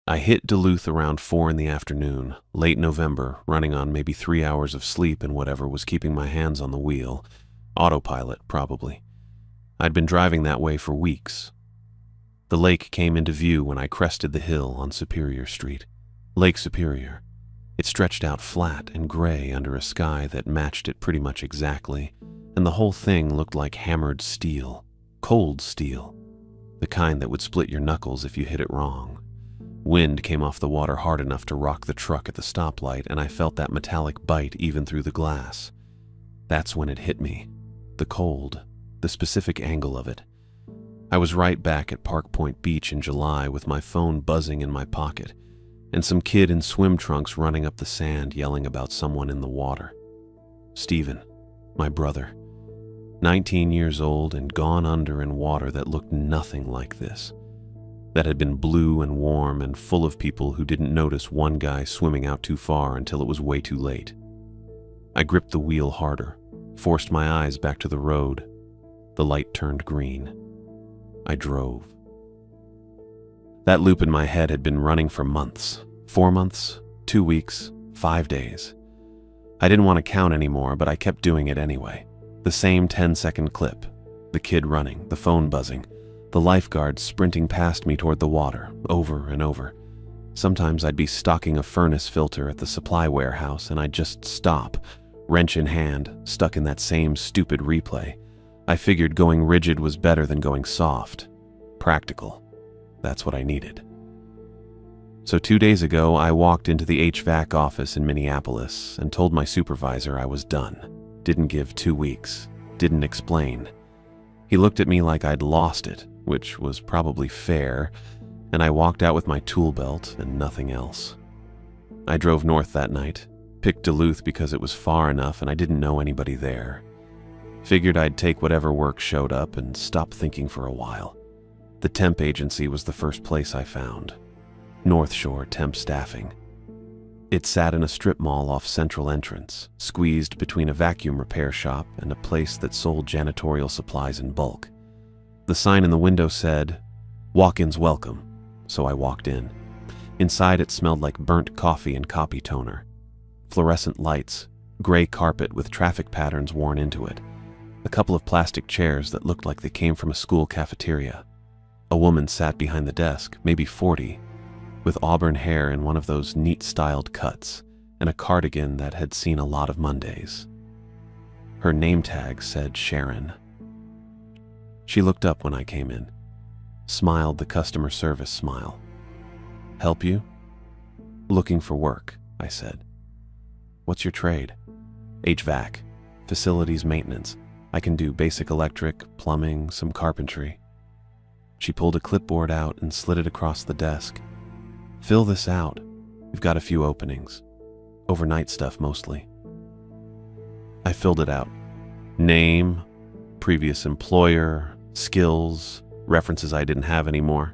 I hit Duluth around 4 in the afternoon, late November, running on maybe 3 hours of sleep and whatever was keeping my hands on the wheel. Autopilot, probably. I'd been driving that way for weeks. The lake came into view when I crested the hill on Superior Street. Lake Superior. It stretched out flat and gray under a sky that matched it pretty much exactly, and the whole thing looked like hammered steel. Cold steel. The kind that would split your knuckles if you hit it wrong. Wind came off the water hard enough to rock the truck at the stoplight, and I felt that metallic bite even through the glass. That's when it hit me. The cold. The specific angle of it. I was right back at Park Point Beach in July with my phone buzzing in my pocket, and some kid in swim trunks running up the sand yelling about someone in the water. Stephen, my brother. 19 years old and gone under in water that looked nothing like this. That had been blue and warm and full of people who didn't notice one guy swimming out too far until it was way too late. I gripped the wheel harder, forced my eyes back to the road. The light turned green. I drove. That loop in my head had been running for months. 4 months, 2 weeks, 5 days. I didn't want to count anymore, but I kept doing it anyway. The same 10-second clip. The kid running, the phone buzzing. The lifeguard sprinting past me toward the water, over and over. Sometimes I'd be stocking a furnace filter at the supply warehouse and I'd just stop, wrench in hand, stuck in that same stupid replay. I figured going rigid was better than going soft. Practical. That's what I needed. So 2 days ago, I walked into the HVAC office in Minneapolis and told my supervisor I was done. Didn't give 2 weeks. Didn't explain. He looked at me like I'd lost it, which was probably fair, and I walked out with my tool belt and nothing else. I drove north that night, picked Duluth because it was far enough and I didn't know anybody there. Figured I'd take whatever work showed up and stop thinking for a while. The temp agency was the first place I found. North Shore Temp Staffing. It sat in a strip mall off Central Entrance, squeezed between a vacuum repair shop and a place that sold janitorial supplies in bulk. The sign in the window said, "Walk-ins welcome," so I walked in. Inside it smelled like burnt coffee and copy toner. Fluorescent lights, gray carpet with traffic patterns worn into it. A couple of plastic chairs that looked like they came from a school cafeteria. A woman sat behind the desk, maybe 40, with auburn hair in one of those neat-styled cuts, and a cardigan that had seen a lot of Mondays. Her name tag said Sharon. She looked up when I came in, smiled the customer service smile. "Help you?" "Looking for work," I said. "What's your trade?" "HVAC, facilities maintenance. I can do basic electric, plumbing, some carpentry." She pulled a clipboard out and slid it across the desk. "Fill this out. We've got a few openings. Overnight stuff mostly." I filled it out. Name, previous employer, skills, references I didn't have anymore.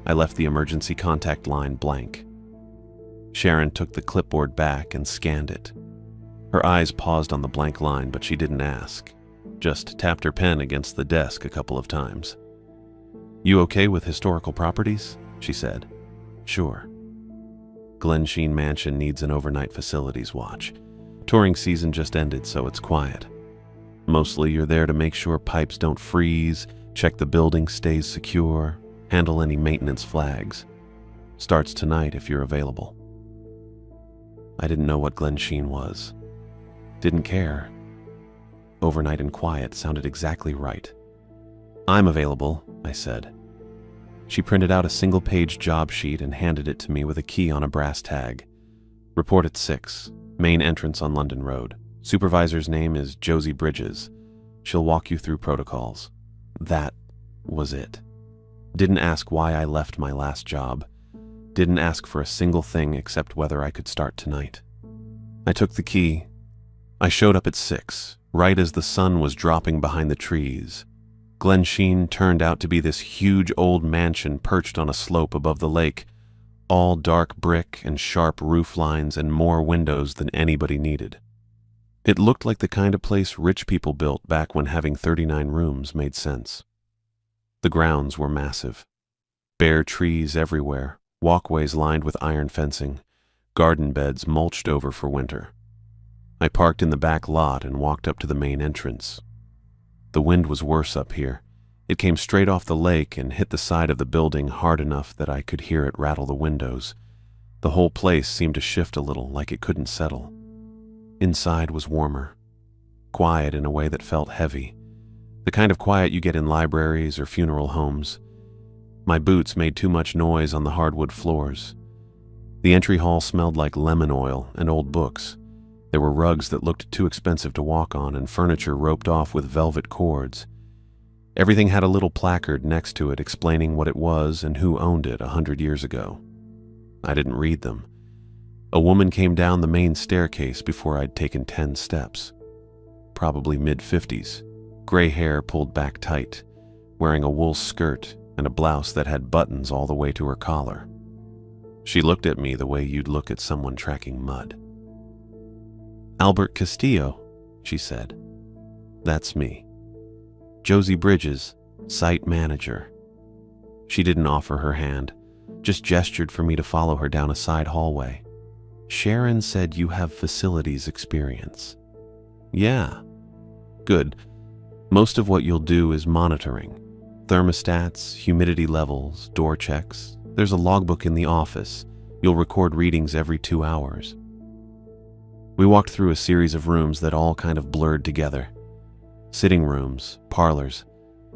I left the emergency contact line blank. Sharon took the clipboard back and scanned it. Her eyes paused on the blank line, but she didn't ask. Just tapped her pen against the desk a couple of times. "You okay with historical properties?" she said. "Sure." Glen Sheen Mansion needs an overnight facilities watch. Touring season just ended, so it's quiet. Mostly you're there to make sure pipes don't freeze, check the building stays secure, handle any maintenance flags. Starts tonight if you're available. I didn't know what Glen Sheen was. Didn't care. Overnight and quiet sounded exactly right. "I'm available," I said. She printed out a single-page job sheet and handed it to me with a key on a brass tag. "Report at 6, main entrance on London Road. Supervisor's name is Josie Bridges. She'll walk you through protocols." That was it. Didn't ask why I left my last job. Didn't ask for a single thing except whether I could start tonight. I took the key. I showed up at 6, right as the sun was dropping behind the trees. Glen Sheen turned out to be this huge old mansion perched on a slope above the lake, all dark brick and sharp roof lines and more windows than anybody needed. It looked like the kind of place rich people built back when having 39 rooms made sense. The grounds were massive. Bare trees everywhere, walkways lined with iron fencing, garden beds mulched over for winter. I parked in the back lot and walked up to the main entrance. The wind was worse up here. It came straight off the lake and hit the side of the building hard enough that I could hear it rattle the windows. The whole place seemed to shift a little, like it couldn't settle. Inside was warmer, quiet in a way that felt heavy, the kind of quiet you get in libraries or funeral homes. My boots made too much noise on the hardwood floors. The entry hall smelled like lemon oil and old books. There were rugs that looked too expensive to walk on and furniture roped off with velvet cords. Everything had a little placard next to it explaining what it was and who owned it 100 years ago. I didn't read them. A woman came down the main staircase before I'd taken 10 steps. Probably mid-50s, gray hair pulled back tight, wearing a wool skirt and a blouse that had buttons all the way to her collar. She looked at me the way you'd look at someone tracking mud. "Albert Castillo," she said. "That's me. Josie Bridges, site manager." She didn't offer her hand, just gestured for me to follow her down a side hallway. "Sharon said you have facilities experience." "Yeah." "Good. Most of what you'll do is monitoring. Thermostats, humidity levels, door checks. There's a logbook in the office. You'll record readings every 2 hours." We walked through a series of rooms that all kind of blurred together. Sitting rooms, parlors,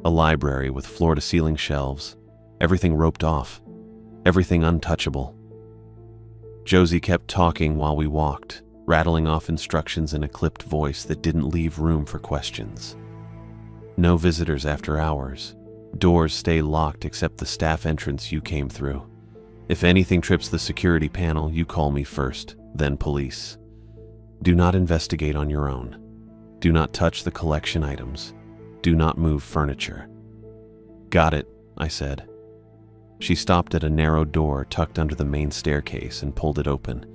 a library with floor-to-ceiling shelves, everything roped off, everything untouchable. Josie kept talking while we walked, rattling off instructions in a clipped voice that didn't leave room for questions. "No visitors after hours. Doors stay locked except the staff entrance you came through. If anything trips the security panel, you call me first, then police. Do not investigate on your own. Do not touch the collection items. Do not move furniture." "Got it," I said. She stopped at a narrow door tucked under the main staircase and pulled it open.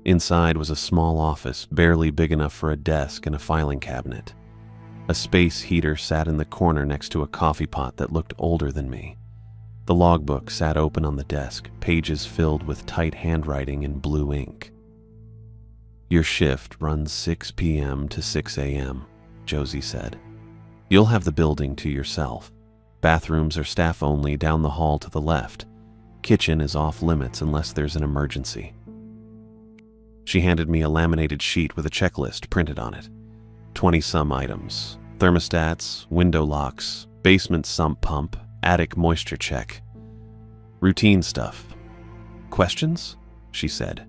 Inside was a small office, barely big enough for a desk and a filing cabinet. A space heater sat in the corner next to a coffee pot that looked older than me. The logbook sat open on the desk, pages filled with tight handwriting in blue ink. "Your shift runs 6 p.m. to 6 a.m., Josie said. "You'll have the building to yourself. Bathrooms are staff only down the hall to the left. Kitchen is off limits unless there's an emergency." She handed me a laminated sheet with a checklist printed on it. 20-some items. Thermostats, window locks, basement sump pump, attic moisture check. Routine stuff. "Questions?" she said.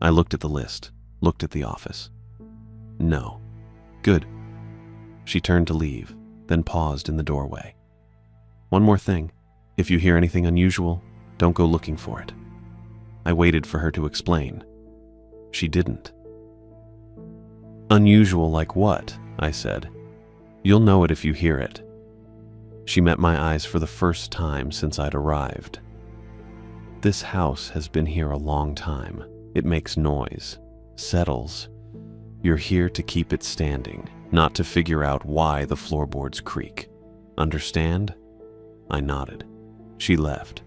I looked at the list, looked at the office. "No." "Good." She turned to leave, then paused in the doorway. "One more thing. If you hear anything unusual, don't go looking for it." I waited for her to explain. She didn't. "Unusual like what?" I said. "You'll know it if you hear it." She met my eyes for the first time since I'd arrived. "This house has been here a long time. It makes noise, settles. You're here to keep it standing, not to figure out why the floorboards creak. Understand?" I nodded. She left.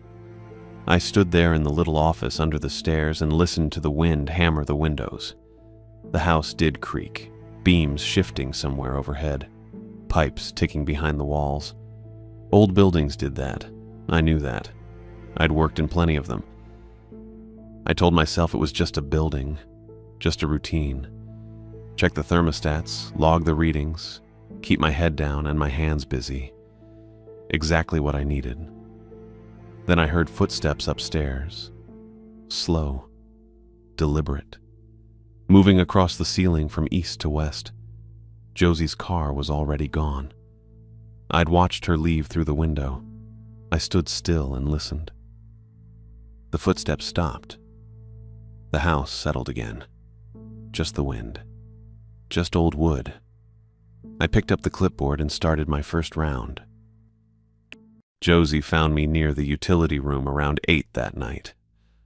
I stood there in the little office under the stairs and listened to the wind hammer the windows. The house did creak, beams shifting somewhere overhead, pipes ticking behind the walls. Old buildings did that. I knew that. I'd worked in plenty of them. I told myself it was just a building, just a routine. Check the thermostats, log the readings, keep my head down and my hands busy. Exactly what I needed. Then I heard footsteps upstairs. Slow, deliberate, moving across the ceiling from east to west. Josie's car was already gone. I'd watched her leave through the window. I stood still and listened. The footsteps stopped. The house settled again. Just the wind. Just old wood. I picked up the clipboard and started my first round. Josie found me near the utility room around 8 that night.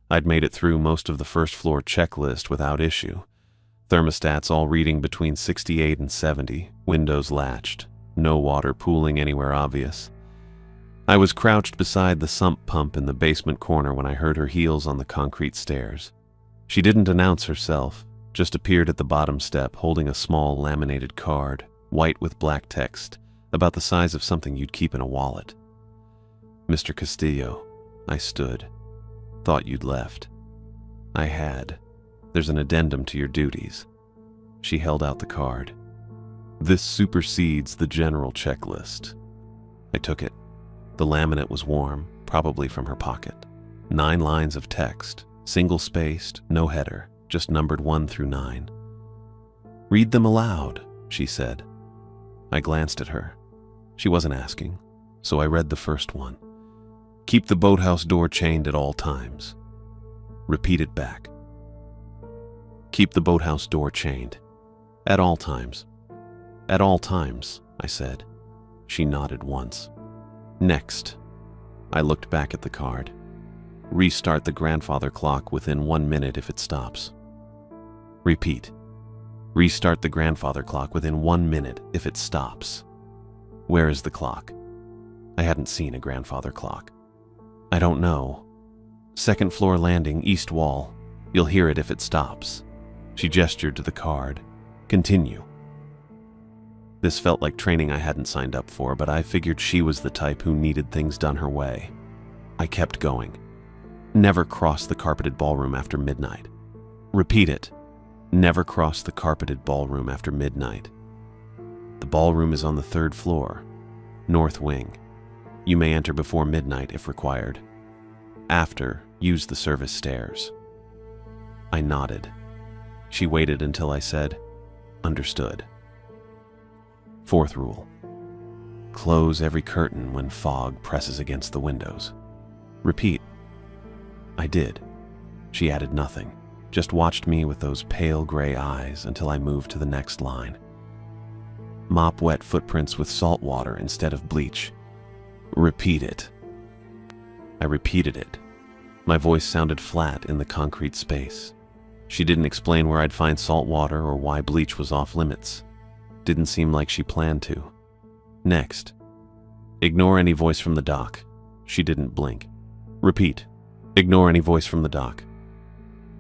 I'd made it through most of the first floor checklist without issue. Thermostats all reading between 68 and 70, windows latched, no water pooling anywhere obvious. I was crouched beside the sump pump in the basement corner when I heard her heels on the concrete stairs. She didn't announce herself, just appeared at the bottom step holding a small laminated card, white with black text, about the size of something you'd keep in a wallet. Mr. Castillo, I stood. Thought you'd left. I had. There's an addendum to your duties. She held out the card. This supersedes the general checklist. I took it. The laminate was warm, probably from her pocket. 9 lines of text, single-spaced, no header, just numbered 1 through 9. Read them aloud, she said. I glanced at her. She wasn't asking, so I read the first one. Keep the boathouse door chained at all times. Repeat it back. Keep the boathouse door chained. At all times. At all times, I said. She nodded once. Next. I looked back at the card. Restart the grandfather clock within 1 minute if it stops. Repeat. Restart the grandfather clock within 1 minute if it stops. Where is the clock? I hadn't seen a grandfather clock. I don't know. 2nd floor landing, east wall. You'll hear it if it stops. She gestured to the card. Continue. This felt like training I hadn't signed up for, but I figured she was the type who needed things done her way. I kept going. Never cross the carpeted ballroom after midnight. Repeat it. Never cross the carpeted ballroom after midnight. The ballroom is on the 3rd floor, north wing. You may enter before midnight if required. After, use the service stairs. I nodded. She waited until I said, understood. 4th rule. Close every curtain when fog presses against the windows. Repeat. I did. She added nothing, just watched me with those pale gray eyes until I moved to the next line. Mop wet footprints with salt water instead of bleach. Repeat it. I repeated it. My voice sounded flat in the concrete space. She didn't explain where I'd find salt water or why bleach was off limits. Didn't seem like she planned to. Next. Ignore any voice from the dock. She didn't blink. Repeat. Ignore any voice from the dock.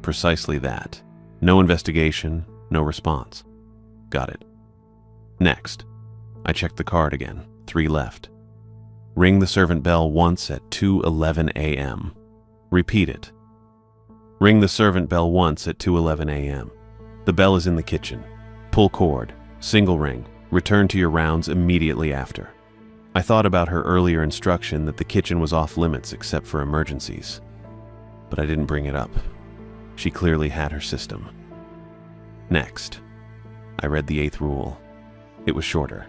Precisely that. No investigation, no response. Got it. Next. I checked the card again. 3 left. Ring the servant bell once at 2:11 a.m. Repeat it. Ring the servant bell once at 2:11 a.m. The bell is in the kitchen. Pull cord. Single ring. Return to your rounds immediately after. I thought about her earlier instruction that the kitchen was off limits except for emergencies. But I didn't bring it up. She clearly had her system. Next. I read the 8th rule. It was shorter.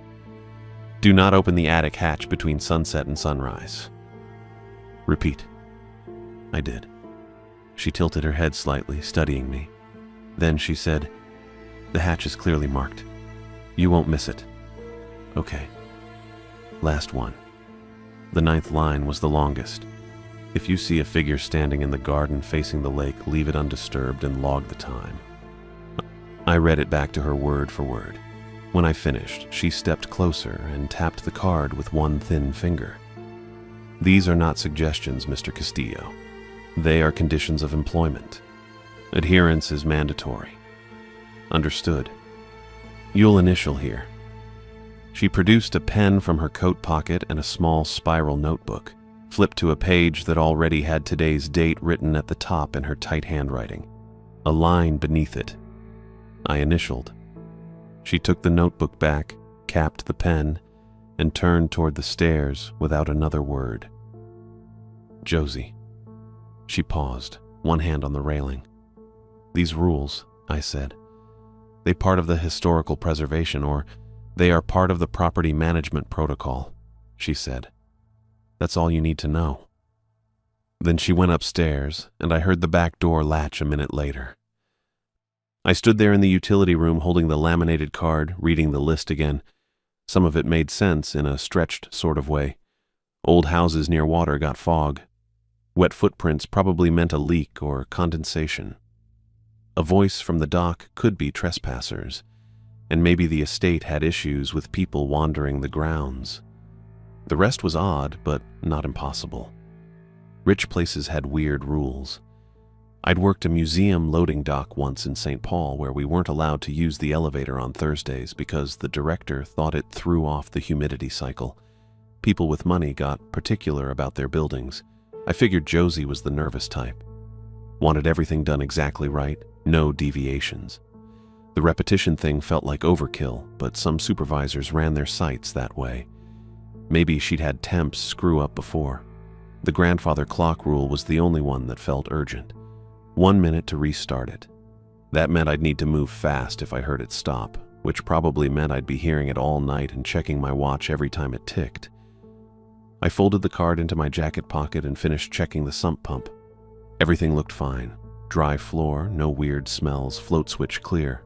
Do not open the attic hatch between sunset and sunrise. Repeat. I did. She tilted her head slightly, studying me. Then she said, the hatch is clearly marked. You won't miss it. Okay. Last one. The 9th line was the longest. If you see a figure standing in the garden facing the lake, leave it undisturbed and log the time. I read it back to her word for word. When I finished, she stepped closer and tapped the card with one thin finger. These are not suggestions, Mr. Castillo. They are conditions of employment. Adherence is mandatory. Understood. You'll initial here. She produced a pen from her coat pocket and a small spiral notebook, flipped to a page that already had today's date written at the top in her tight handwriting, a line beneath it. I initialed. She took the notebook back, capped the pen, and turned toward the stairs without another word. Josie. She paused, one hand on the railing. These rules, I said, they part of the historical preservation, or they are part of the property management protocol, she said. That's all you need to know. Then she went upstairs, and I heard the back door latch a minute later. I stood there in the utility room holding the laminated card, reading the list again. Some of it made sense in a stretched sort of way. Old houses near water got fog. Wet footprints probably meant a leak or condensation. A voice from the dock could be trespassers, and maybe the estate had issues with people wandering the grounds. The rest was odd, but not impossible. Rich places had weird rules. I'd worked a museum loading dock once in St. Paul where we weren't allowed to use the elevator on Thursdays because the director thought it threw off the humidity cycle. People with money got particular about their buildings. I figured Josie was the nervous type. Wanted everything done exactly right, no deviations. The repetition thing felt like overkill, but some supervisors ran their sites that way. Maybe she'd had temps screw up before. The grandfather clock rule was the only one that felt urgent. 1 minute to restart it. That meant I'd need to move fast if I heard it stop, which probably meant I'd be hearing it all night and checking my watch every time it ticked. I folded the card into my jacket pocket and finished checking the sump pump. Everything looked fine. Dry floor, no weird smells, float switch clear.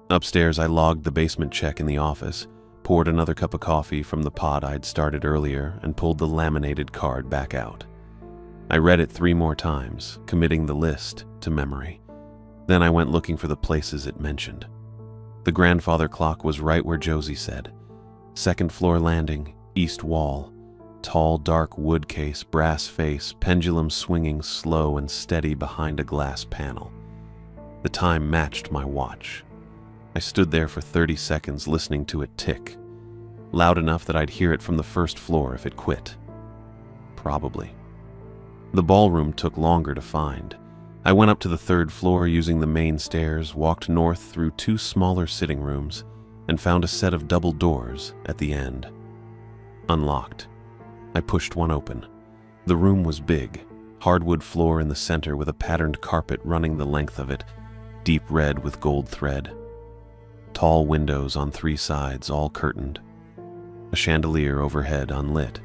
Upstairs, I logged the basement check in the office, poured another cup of coffee from the pot I'd started earlier, and pulled the laminated card back out. I read it 3 more times, committing the list to memory. Then I went looking for the places it mentioned. The grandfather clock was right where Josie said. 2nd floor landing, east wall. Tall, dark wood case, brass face, pendulum swinging slow and steady behind a glass panel. The time matched my watch. I stood there for 30 seconds listening to it tick, loud enough that I'd hear it from the 1st floor if it quit. Probably. The ballroom took longer to find. I went up to the 3rd floor using the main stairs, walked north through 2 smaller sitting rooms, and found a set of double doors at the end. Unlocked. I pushed one open. The room was big, hardwood floor in the center with a patterned carpet running the length of it, deep red with gold thread. Tall windows on 3 sides, all curtained. A chandelier overhead unlit.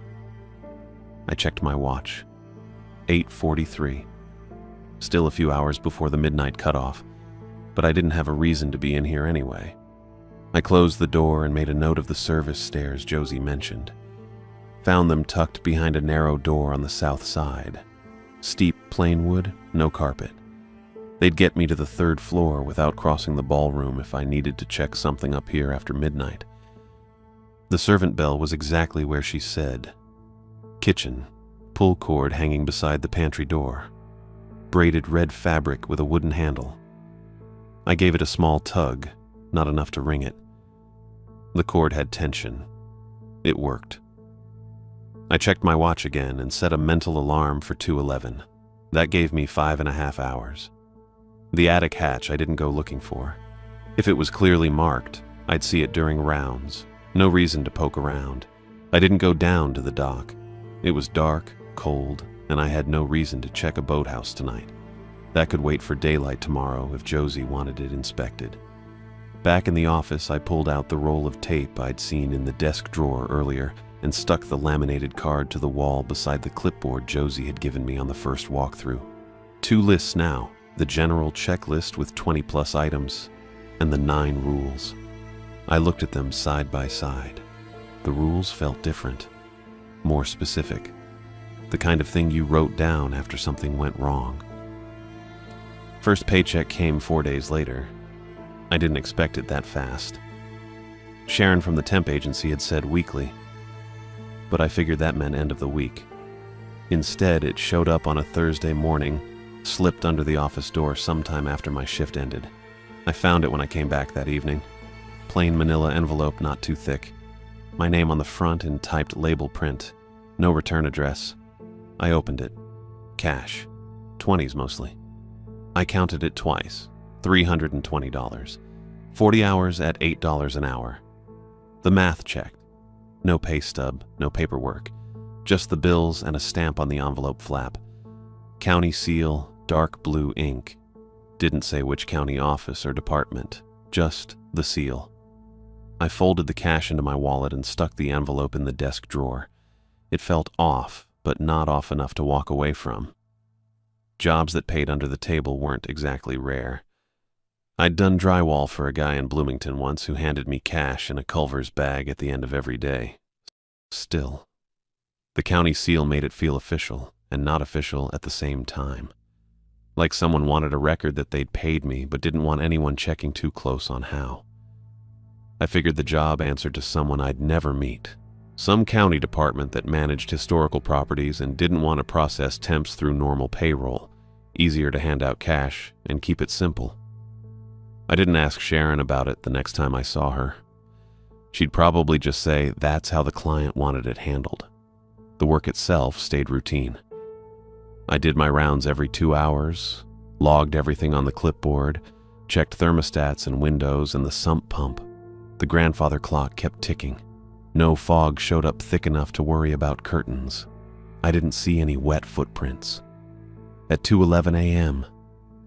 I checked my watch. 8:43. Still a few hours before the midnight cutoff, but I didn't have a reason to be in here anyway. I closed the door and made a note of the service stairs Josie mentioned. Found them tucked behind a narrow door on the south side. Steep plain wood, no carpet. They'd get me to the 3rd floor without crossing the ballroom if I needed to check something up here after midnight. The servant bell was exactly where she said. Kitchen, pull cord hanging beside the pantry door. Braided red fabric with a wooden handle. I gave it a small tug, not enough to ring it. The cord had tension. It worked. I checked my watch again and set a mental alarm for 2:11. That gave me 5.5 hours. The attic hatch I didn't go looking for. If it was clearly marked, I'd see it during rounds. No reason to poke around. I didn't go down to the dock. It was dark, cold, and I had no reason to check a boathouse tonight. That could wait for daylight tomorrow if Josie wanted it inspected. Back in the office, I pulled out the roll of tape I'd seen in the desk drawer earlier and stuck the laminated card to the wall beside the clipboard Josie had given me on the first walkthrough. 2 lists now, the general checklist with 20+ items, and the 9 rules. I looked at them side by side. The rules felt different, more specific. The kind of thing you wrote down after something went wrong. First paycheck came 4 days later. I didn't expect it that fast. Sharon from the temp agency had said weekly, but I figured that meant end of the week. Instead, it showed up on a Thursday morning, slipped under the office door sometime after my shift ended. I found it when I came back that evening. Plain manila envelope, not too thick. My name on the front in typed label print. No return address. I opened it. Cash. 20s mostly. I counted it twice. $320. 40 hours at $8 an hour. The math checked. No pay stub, no paperwork. Just the bills and a stamp on the envelope flap. County seal, dark blue ink. Didn't say which county office or department. Just the seal. I folded the cash into my wallet and stuck the envelope in the desk drawer. It felt off, but not off enough to walk away from. Jobs that paid under the table weren't exactly rare. I'd done drywall for a guy in Bloomington once who handed me cash in a Culver's bag at the end of every day. Still, the county seal made it feel official and not official at the same time. Like someone wanted a record that they'd paid me but didn't want anyone checking too close on how. I figured the job answered to someone I'd never meet, Some county department that managed historical properties and didn't want to process temps through normal payroll. Easier to hand out cash and keep it simple. I didn't ask Sharon about it the next time I saw her. She'd probably just say that's how the client wanted it handled. The work itself stayed routine. I did my rounds every 2 hours, logged everything on the clipboard, checked thermostats and windows and the sump pump. The grandfather clock kept ticking. No fog showed up thick enough to worry about curtains. I didn't see any wet footprints. At 2:11 a.m.,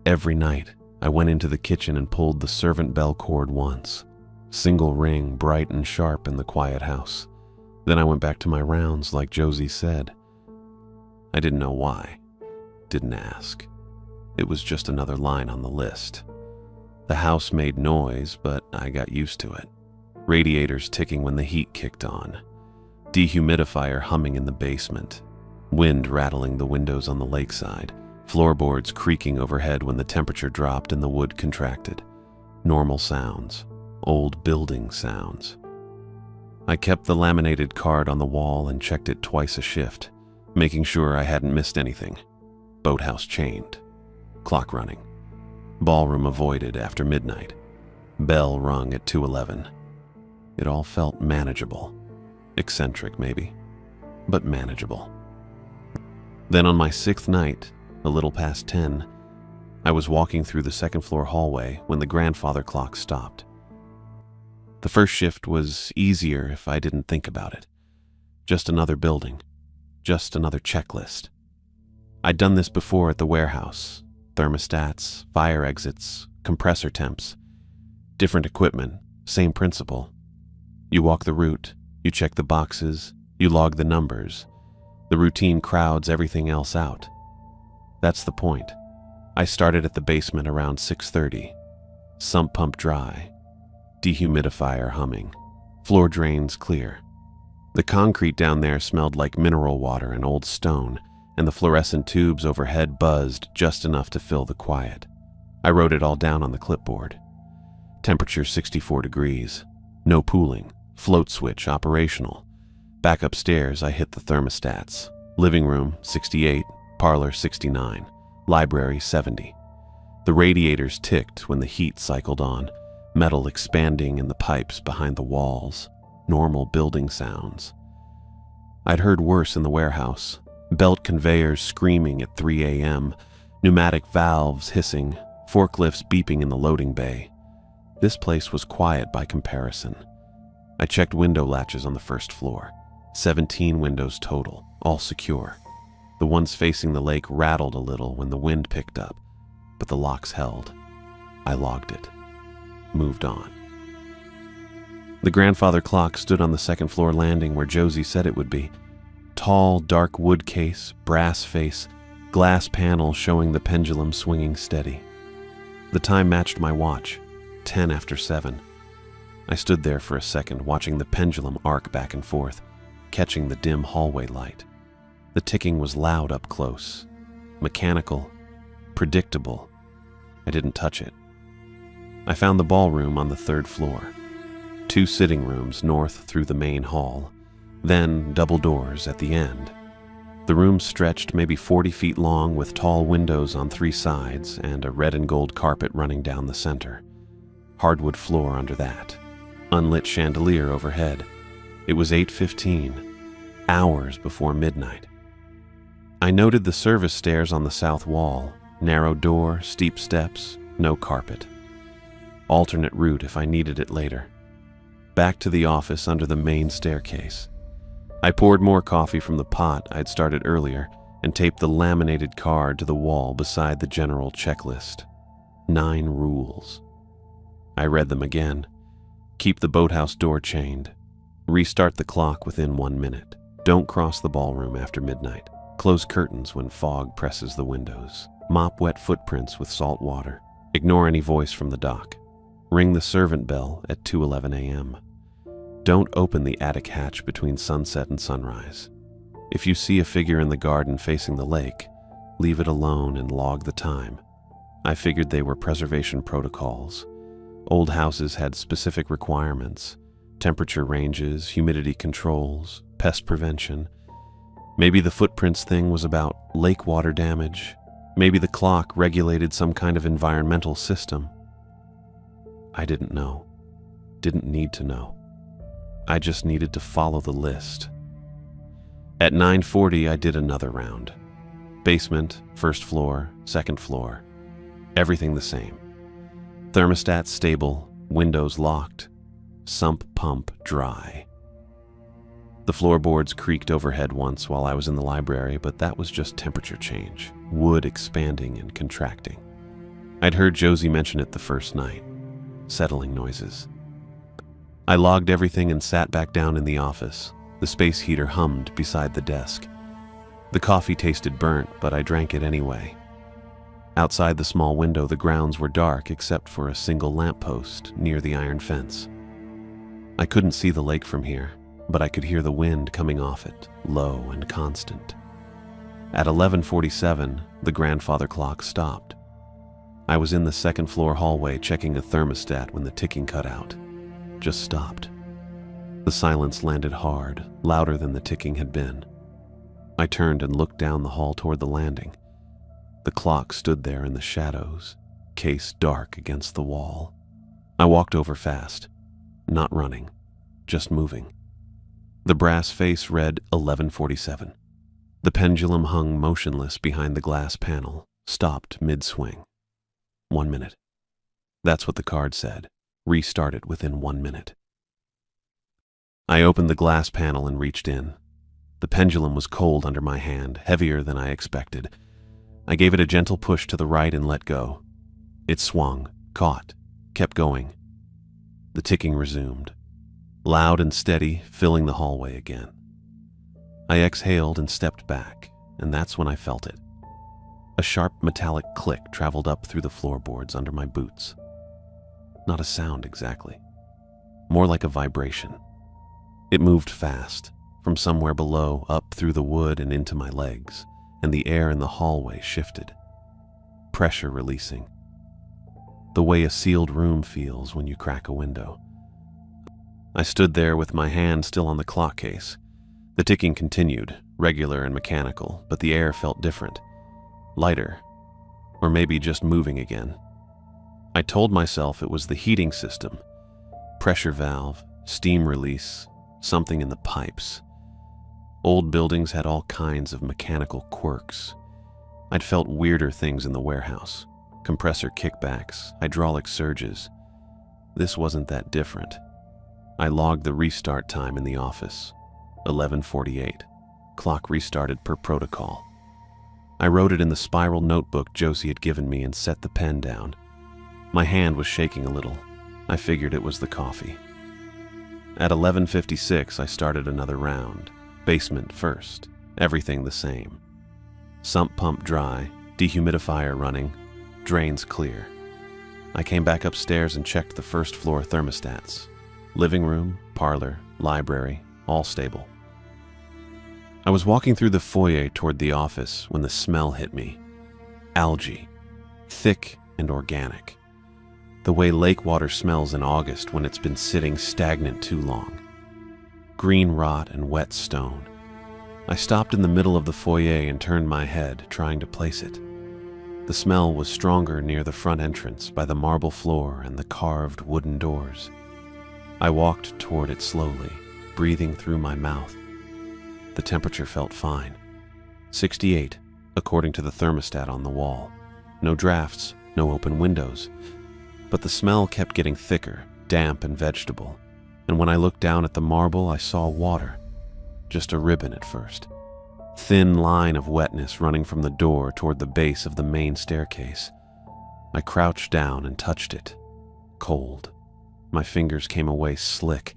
every night, I went into the kitchen and pulled the servant bell cord once. Single ring, bright and sharp in the quiet house. Then I went back to my rounds like Josie said. I didn't know why. Didn't ask. It was just another line on the list. The house made noise, but I got used to it. Radiators ticking when the heat kicked on. Dehumidifier humming in the basement. Wind rattling the windows on the lakeside. Floorboards creaking overhead when the temperature dropped and the wood contracted. Normal sounds. Old building sounds. I kept the laminated card on the wall and checked it twice a shift, making sure I hadn't missed anything. Boathouse chained. Clock running. Ballroom avoided after midnight. Bell rung at 2:11. It all felt manageable. Eccentric, maybe, but manageable. Then on my 6th night, a little past 10, I was walking through the second-floor hallway when the grandfather clock stopped. The first shift was easier if I didn't think about it. Just another building. Just another checklist. I'd done this before at the warehouse. Thermostats, fire exits, compressor temps. Different equipment, same principle. You walk the route, you check the boxes, you log the numbers. The routine crowds everything else out. That's the point. I started at the basement around 6:30. Sump pump dry. Dehumidifier humming. Floor drains clear. The concrete down there smelled like mineral water and old stone, and the fluorescent tubes overhead buzzed just enough to fill the quiet. I wrote it all down on the clipboard. Temperature 64 degrees. No pooling. Float switch operational. Back upstairs, I hit the thermostats. Living room, 68. Parlor, 69. Library, 70. The radiators ticked when the heat cycled on, metal expanding in the pipes behind the walls. Normal building sounds. I'd heard worse in the warehouse. Belt conveyors screaming at 3 a.m., pneumatic valves hissing, forklifts beeping in the loading bay. This place was quiet by comparison. I checked window latches on the first floor. 17 windows total, all secure. The ones facing the lake rattled a little when the wind picked up, but the locks held. I logged it. Moved on. The grandfather clock stood on the second-floor landing where Josie said it would be. Tall, dark wood case, brass face, glass panel showing the pendulum swinging steady. The time matched my watch, 10 after 7. I stood there for a second, watching the pendulum arc back and forth, catching the dim hallway light. The ticking was loud up close, mechanical, predictable. I didn't touch it. I found the ballroom on the 3rd floor. 2 sitting rooms north through the main hall, then double doors at the end. The room stretched maybe 40 feet long with tall windows on 3 sides and a red and gold carpet running down the center. Hardwood floor under that. Unlit chandelier overhead. It was 8:15, hours before midnight. I noted the service stairs on the south wall. Narrow door, steep steps, no carpet. Alternate route if I needed it later. Back to the office under the main staircase. I poured more coffee from the pot I'd started earlier and taped the laminated card to the wall beside the general checklist. 9 rules. I read them again. Keep the boathouse door chained. Restart the clock within 1 minute. Don't cross the ballroom after midnight. Close curtains when fog presses the windows. Mop wet footprints with salt water. Ignore any voice from the dock. Ring the servant bell at 2:11 a.m. Don't open the attic hatch between sunset and sunrise. If you see a figure in the garden facing the lake, leave it alone and log the time. I figured they were preservation protocols. Old houses had specific requirements. Temperature ranges, humidity controls, pest prevention. Maybe the footprints thing was about lake water damage. Maybe the clock regulated some kind of environmental system. I didn't know. Didn't need to know. I just needed to follow the list. At 9:40, I did another round. Basement, first floor, second floor. Everything the same. Thermostat stable, windows locked, sump pump dry. The floorboards creaked overhead once while I was in the library, but that was just temperature change, wood expanding and contracting. I'd heard Josie mention it the first night. Settling noises. I logged everything and sat back down in the office. The space heater hummed beside the desk. The coffee tasted burnt, but I drank it anyway. Outside the small window, the grounds were dark except for a single lamppost near the iron fence. I couldn't see the lake from here, but I could hear the wind coming off it, low and constant. At 11:47, the grandfather clock stopped. I was in the second floor hallway checking a thermostat when the ticking cut out. Just stopped. The silence landed hard, louder than the ticking had been. I turned and looked down the hall toward the landing. The clock stood there in the shadows, case dark against the wall. I walked over fast, not running, just moving. The brass face read 11:47. The pendulum hung motionless behind the glass panel, stopped mid-swing. 1 minute. That's what the card said. Restart it within 1 minute. I opened the glass panel and reached in. The pendulum was cold under my hand, heavier than I expected. I gave it a gentle push to the right and let go. It swung, caught, kept going. The ticking resumed, loud and steady, filling the hallway again. I exhaled and stepped back, and that's when I felt it. A sharp metallic click traveled up through the floorboards under my boots. Not a sound exactly, more like a vibration. It moved fast, from somewhere below up through the wood and into my legs, and the air in the hallway shifted. Pressure releasing. The way a sealed room feels when you crack a window. I stood there with my hand still on the clock case. The ticking continued, regular and mechanical, but the air felt different. Lighter, or maybe just moving again. I told myself it was the heating system. Pressure valve, steam release, something in the pipes. Old buildings had all kinds of mechanical quirks. I'd felt weirder things in the warehouse. Compressor kickbacks, hydraulic surges. This wasn't that different. I logged the restart time in the office. 11:48. Clock restarted per protocol. I wrote it in the spiral notebook Josie had given me and set the pen down. My hand was shaking a little. I figured it was the coffee. At 11:56, I started another round. Basement first. Everything the same. Sump pump dry, dehumidifier running, drains clear. I came back upstairs and checked the first floor thermostats. Living room, parlor, library, all stable. I was walking through the foyer toward the office when the smell hit me. Algae. Thick and organic. The way lake water smells in August when it's been sitting stagnant too long. Green rot and wet stone. I stopped in the middle of the foyer and turned my head, trying to place it. The smell was stronger near the front entrance by the marble floor and the carved wooden doors. I walked toward it slowly, breathing through my mouth. The temperature felt fine. 68, according to the thermostat on the wall. No drafts, no open windows. But the smell kept getting thicker, damp and vegetable. And when I looked down at the marble, I saw water. Just a ribbon at first. Thin line of wetness running from the door toward the base of the main staircase. I crouched down and touched it. Cold. My fingers came away slick,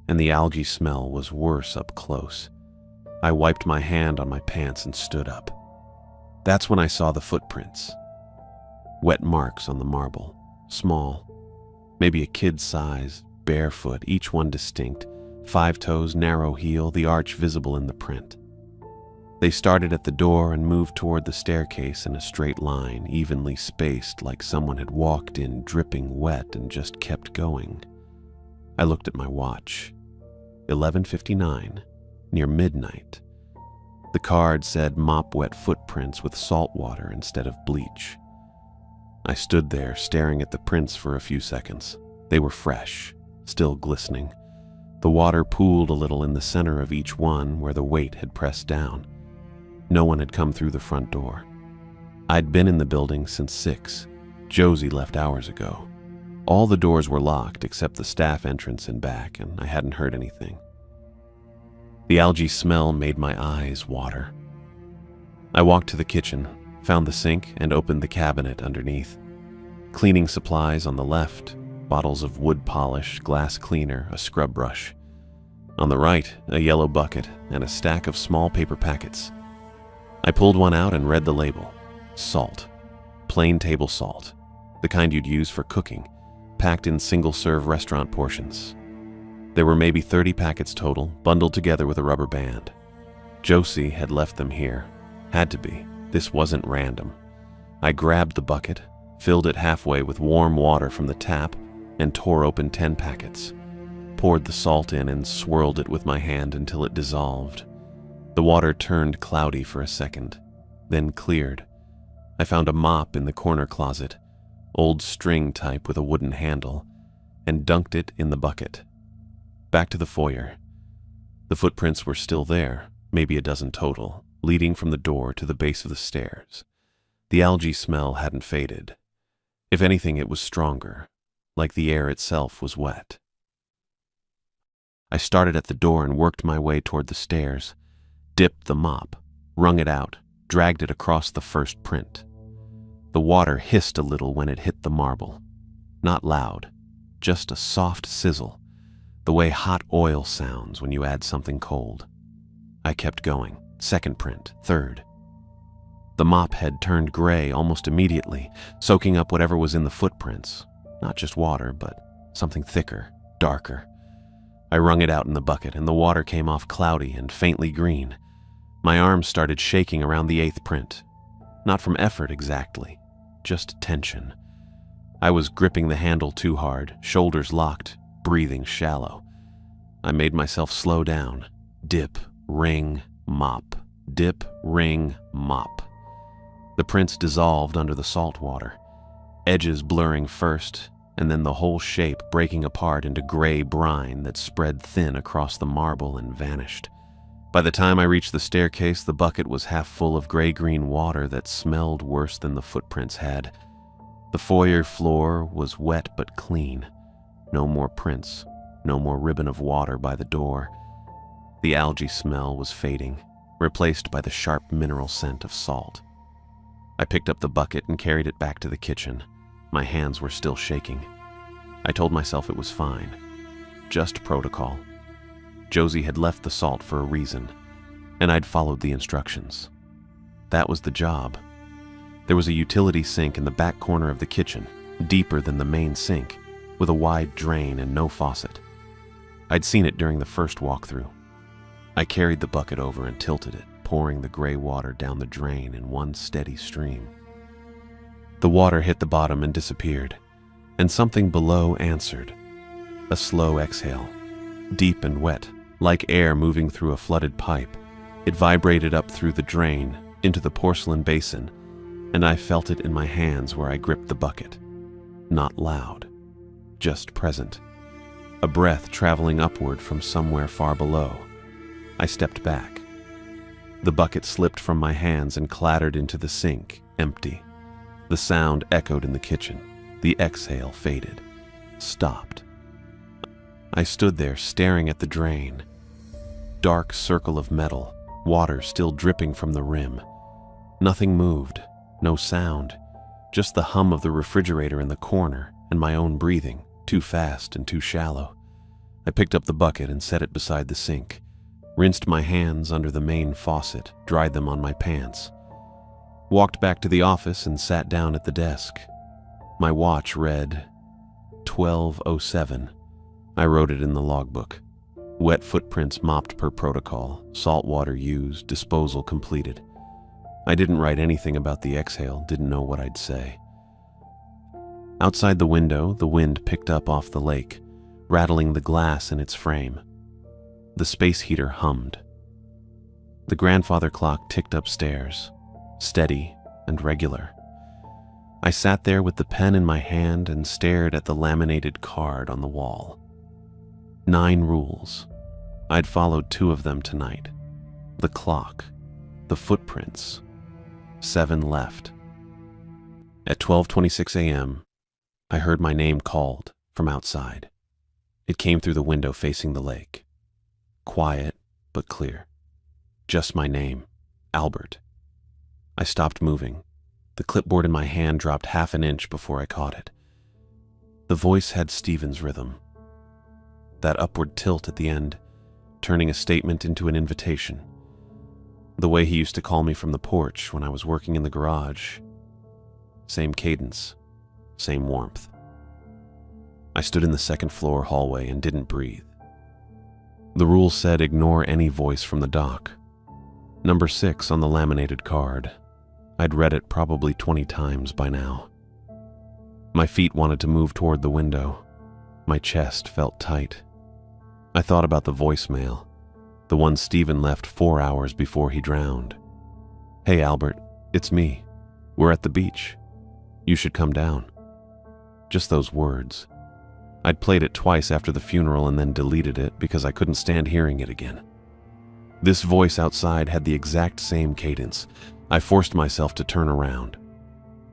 and the algae smell was worse up close. I wiped my hand on my pants and stood up. That's when I saw the footprints. Wet marks on the marble. Small. Maybe a kid's size, barefoot, each one distinct. 5 toes, narrow heel, the arch visible in the print. They started at the door and moved toward the staircase in a straight line, evenly spaced like someone had walked in dripping wet and just kept going. I looked at my watch. 11:59, near midnight. The card said mop wet footprints with salt water instead of bleach. I stood there staring at the prints for a few seconds. They were fresh, still glistening. The water pooled a little in the center of each one where the weight had pressed down. No one had come through the front door. I'd been in the building since 6. Josie left hours ago. All the doors were locked except the staff entrance and back, and I hadn't heard anything. The algae smell made my eyes water. I walked to the kitchen, found the sink, and opened the cabinet underneath. Cleaning supplies on the left, bottles of wood polish, glass cleaner, a scrub brush. On the right, a yellow bucket and a stack of small paper packets. I pulled one out and read the label. Salt. Plain table salt. The kind you'd use for cooking, packed in single-serve restaurant portions. There were maybe 30 packets total, bundled together with a rubber band. Josie had left them here. Had to be. This wasn't random. I grabbed the bucket, filled it halfway with warm water from the tap, and tore open 10 packets. Poured the salt in and swirled it with my hand until it dissolved. The water turned cloudy for a second, then cleared. I found a mop in the corner closet, old string type with a wooden handle, and dunked it in the bucket. Back to the foyer. The footprints were still there, maybe a dozen total, leading from the door to the base of the stairs. The algae smell hadn't faded. If anything, it was stronger, like the air itself was wet. I started at the door and worked my way toward the stairs, dipped the mop, wrung it out, dragged it across the first print. The water hissed a little when it hit the marble. Not loud, just a soft sizzle, the way hot oil sounds when you add something cold. I kept going, second print, third. The mop head turned gray almost immediately, soaking up whatever was in the footprints. Not just water, but something thicker, darker. I wrung it out in the bucket, and the water came off cloudy and faintly green. My arms started shaking around the 8th print. Not from effort exactly, just tension. I was gripping the handle too hard, shoulders locked, breathing shallow. I made myself slow down. Dip, ring, mop. Dip, ring, mop. The prints dissolved under the salt water, edges blurring first, and then the whole shape breaking apart into gray brine that spread thin across the marble and vanished. By the time I reached the staircase, the bucket was half full of gray-green water that smelled worse than the footprints had. The foyer floor was wet but clean. No more prints, no more ribbon of water by the door. The algae smell was fading, replaced by the sharp mineral scent of salt. I picked up the bucket and carried it back to the kitchen. My hands were still shaking. I told myself it was fine. Just protocol. Josie had left the salt for a reason, and I'd followed the instructions. That was the job. There was a utility sink in the back corner of the kitchen, deeper than the main sink, with a wide drain and no faucet. I'd seen it during the first walkthrough. I carried the bucket over and tilted it, pouring the gray water down the drain in one steady stream. The water hit the bottom and disappeared, and something below answered. A slow exhale, deep and wet, like air moving through a flooded pipe. It vibrated up through the drain, into the porcelain basin, and I felt it in my hands where I gripped the bucket. Not loud, just present. A breath traveling upward from somewhere far below. I stepped back. The bucket slipped from my hands and clattered into the sink, empty. The sound echoed in the kitchen. The exhale faded, stopped. I stood there staring at the drain. Dark circle of metal, water still dripping from the rim. Nothing moved, no sound, just the hum of the refrigerator in the corner and my own breathing, too fast and too shallow. I picked up the bucket and set it beside the sink, rinsed my hands under the main faucet, dried them on my pants. Walked back to the office and sat down at the desk. My watch read 12:07. I wrote it in the logbook. Wet footprints mopped per protocol, salt water used, disposal completed. I didn't write anything about the exhale, didn't know what I'd say. Outside the window, the wind picked up off the lake, rattling the glass in its frame. The space heater hummed. The grandfather clock ticked upstairs, steady and regular. I sat there with the pen in my hand and stared at the laminated card on the wall. 9 rules. I'd followed 2 of them tonight. The clock, the footprints. 7 left. At 12:26 a.m., I heard my name called from outside. It came through the window facing the lake. Quiet, but clear. Just my name, Albert. I stopped moving. The clipboard in my hand dropped half an inch before I caught it. The voice had Stephen's rhythm. That upward tilt at the end, turning a statement into an invitation. The way he used to call me from the porch when I was working in the garage. Same cadence, same warmth. I stood in the second floor hallway and didn't breathe. The rule said ignore any voice from the dock. Number 6 on the laminated card. I'd read it probably 20 times by now. My feet wanted to move toward the window. My chest felt tight. I thought about the voicemail, the one Stephen left 4 hours before he drowned. Hey Albert, it's me. We're at the beach. You should come down. Just those words. I'd played it twice after the funeral and then deleted it because I couldn't stand hearing it again. This voice outside had the exact same cadence. I forced myself to turn around.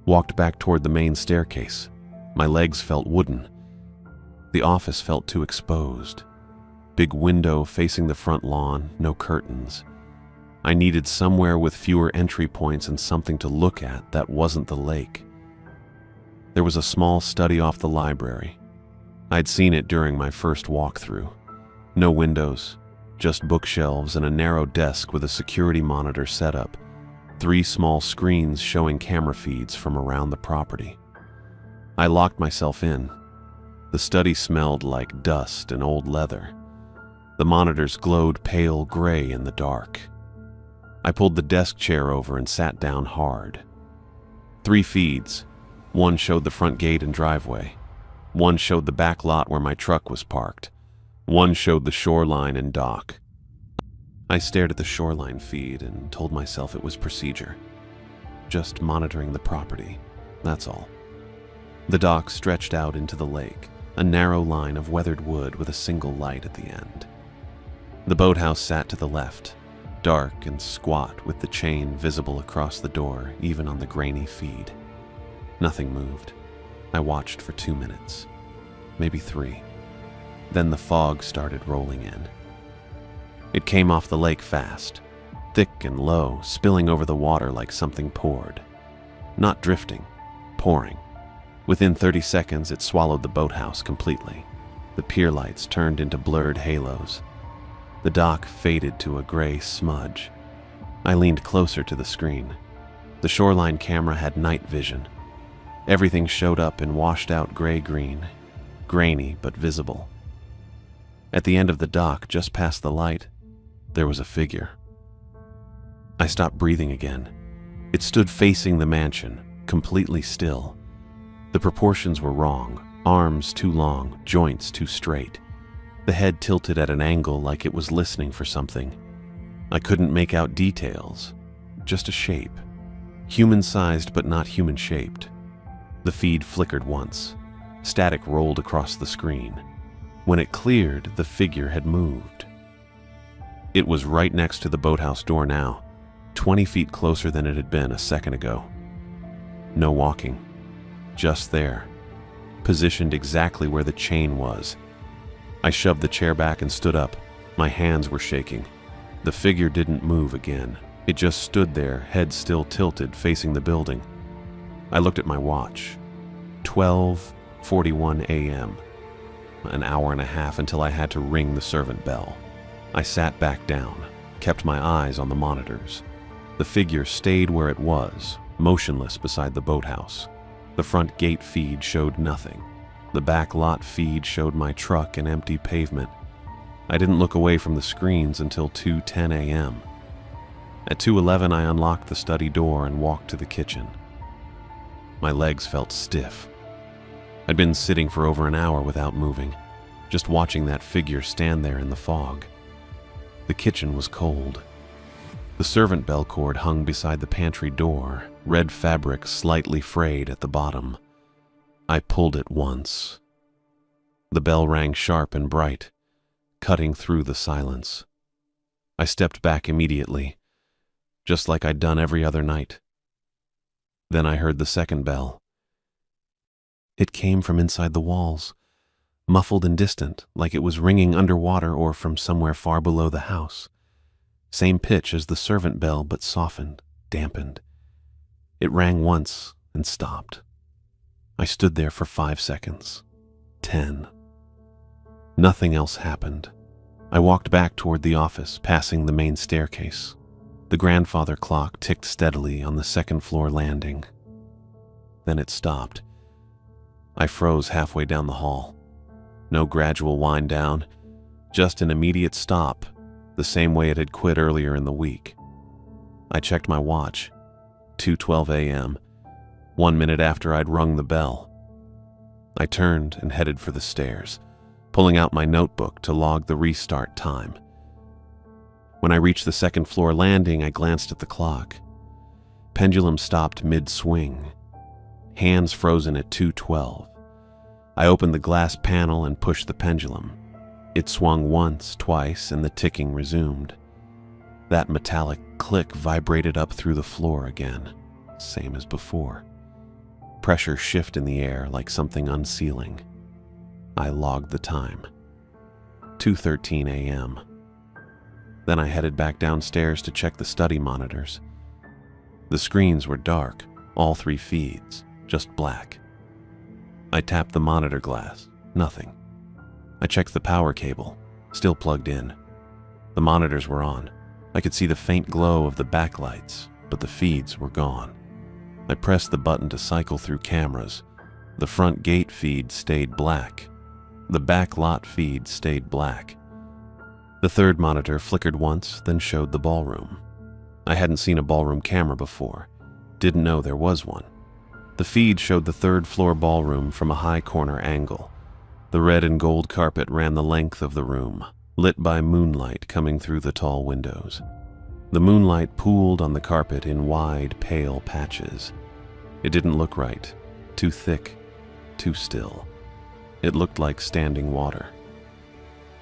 Walked back toward the main staircase. My legs felt wooden. The office felt too exposed. Big window facing the front lawn, no curtains. I needed somewhere with fewer entry points and something to look at that wasn't the lake. There was a small study off the library. I'd seen it during my first walkthrough. No windows, just bookshelves and a narrow desk with a security monitor set up. 3 small screens showing camera feeds from around the property. I locked myself in. The study smelled like dust and old leather. The monitors glowed pale gray in the dark. I pulled the desk chair over and sat down hard. 3 feeds. 1 showed the front gate and driveway. 1 showed the back lot where my truck was parked. 1 showed the shoreline and dock. I stared at the shoreline feed and told myself it was procedure. Just monitoring the property, that's all. The dock stretched out into the lake, a narrow line of weathered wood with a single light at the end. The boathouse sat to the left, dark and squat with the chain visible across the door even on the grainy feed. Nothing moved. I watched for 2 minutes, maybe 3. Then the fog started rolling in. It came off the lake fast, thick and low, spilling over the water like something poured. Not drifting, pouring. Within 30 seconds, it swallowed the boathouse completely. The pier lights turned into blurred halos. The dock faded to a gray smudge. I leaned closer to the screen. The shoreline camera had night vision. Everything showed up in washed-out gray-green, grainy but visible. At the end of the dock, just past the light, there was a figure. I stopped breathing again. It stood facing the mansion, completely still. The proportions were wrong, arms too long, joints too straight. The head tilted at an angle like it was listening for something. I couldn't make out details, just a shape. Human-sized but not human-shaped. The feed flickered once. Static rolled across the screen. When it cleared, the figure had moved. It was right next to the boathouse door now, 20 feet closer than it had been a second ago. No walking. Just there. Positioned exactly where the chain was. I shoved the chair back and stood up. My hands were shaking. The figure didn't move again. It just stood there, head still tilted, facing the building. I looked at my watch. 12:41 a.m. An hour and a half until I had to ring the servant bell. I sat back down, kept my eyes on the monitors. The figure stayed where it was, motionless beside the boathouse. The front gate feed showed nothing. The back lot feed showed my truck and empty pavement. I didn't look away from the screens until 2:10 a.m. At 2:11, I unlocked the study door and walked to the kitchen. My legs felt stiff. I'd been sitting for over an hour without moving. just watching that figure stand there in the fog. The kitchen was cold. The servant bell cord hung beside the pantry door, red fabric slightly frayed at the bottom. I pulled it once. The bell rang sharp and bright, cutting through the silence. I stepped back immediately, just like I'd done every other night. Then I heard the second bell. It came from inside the walls, muffled and distant, like it was ringing underwater or from somewhere far below the house. Same pitch as the servant bell, but softened, dampened. It rang once and stopped. I stood there for 5 seconds. 10. Nothing else happened. I walked back toward the office, passing the main staircase. The grandfather clock ticked steadily on the second-floor landing. Then it stopped. I froze halfway down the hall. No gradual wind down, just an immediate stop, the same way it had quit earlier in the week. I checked my watch. 2:12 a.m., 1 minute after I'd rung the bell. I turned and headed for the stairs, pulling out my notebook to log the restart time. When I reached the second-floor landing, I glanced at the clock. Pendulum stopped mid-swing. Hands frozen at 2:12. I opened the glass panel and pushed the pendulum. It swung once, twice, and the ticking resumed. That metallic click vibrated up through the floor again, same as before. Pressure shift in the air like something unsealing. I logged the time. 2:13 a.m. Then I headed back downstairs to check the study monitors. The screens were dark, all 3 feeds, just black. I tapped the monitor glass, nothing. I checked the power cable, still plugged in. The monitors were on. I could see the faint glow of the backlights, but the feeds were gone. I pressed the button to cycle through cameras. The front gate feed stayed black. The back lot feed stayed black. The third monitor flickered once, then showed the ballroom. I hadn't seen a ballroom camera before. Didn't know there was one. The feed showed the third-floor ballroom from a high corner angle. The red and gold carpet ran the length of the room, lit by moonlight coming through the tall windows. The moonlight pooled on the carpet in wide, pale patches. It didn't look right. Too thick, too still. It looked like standing water.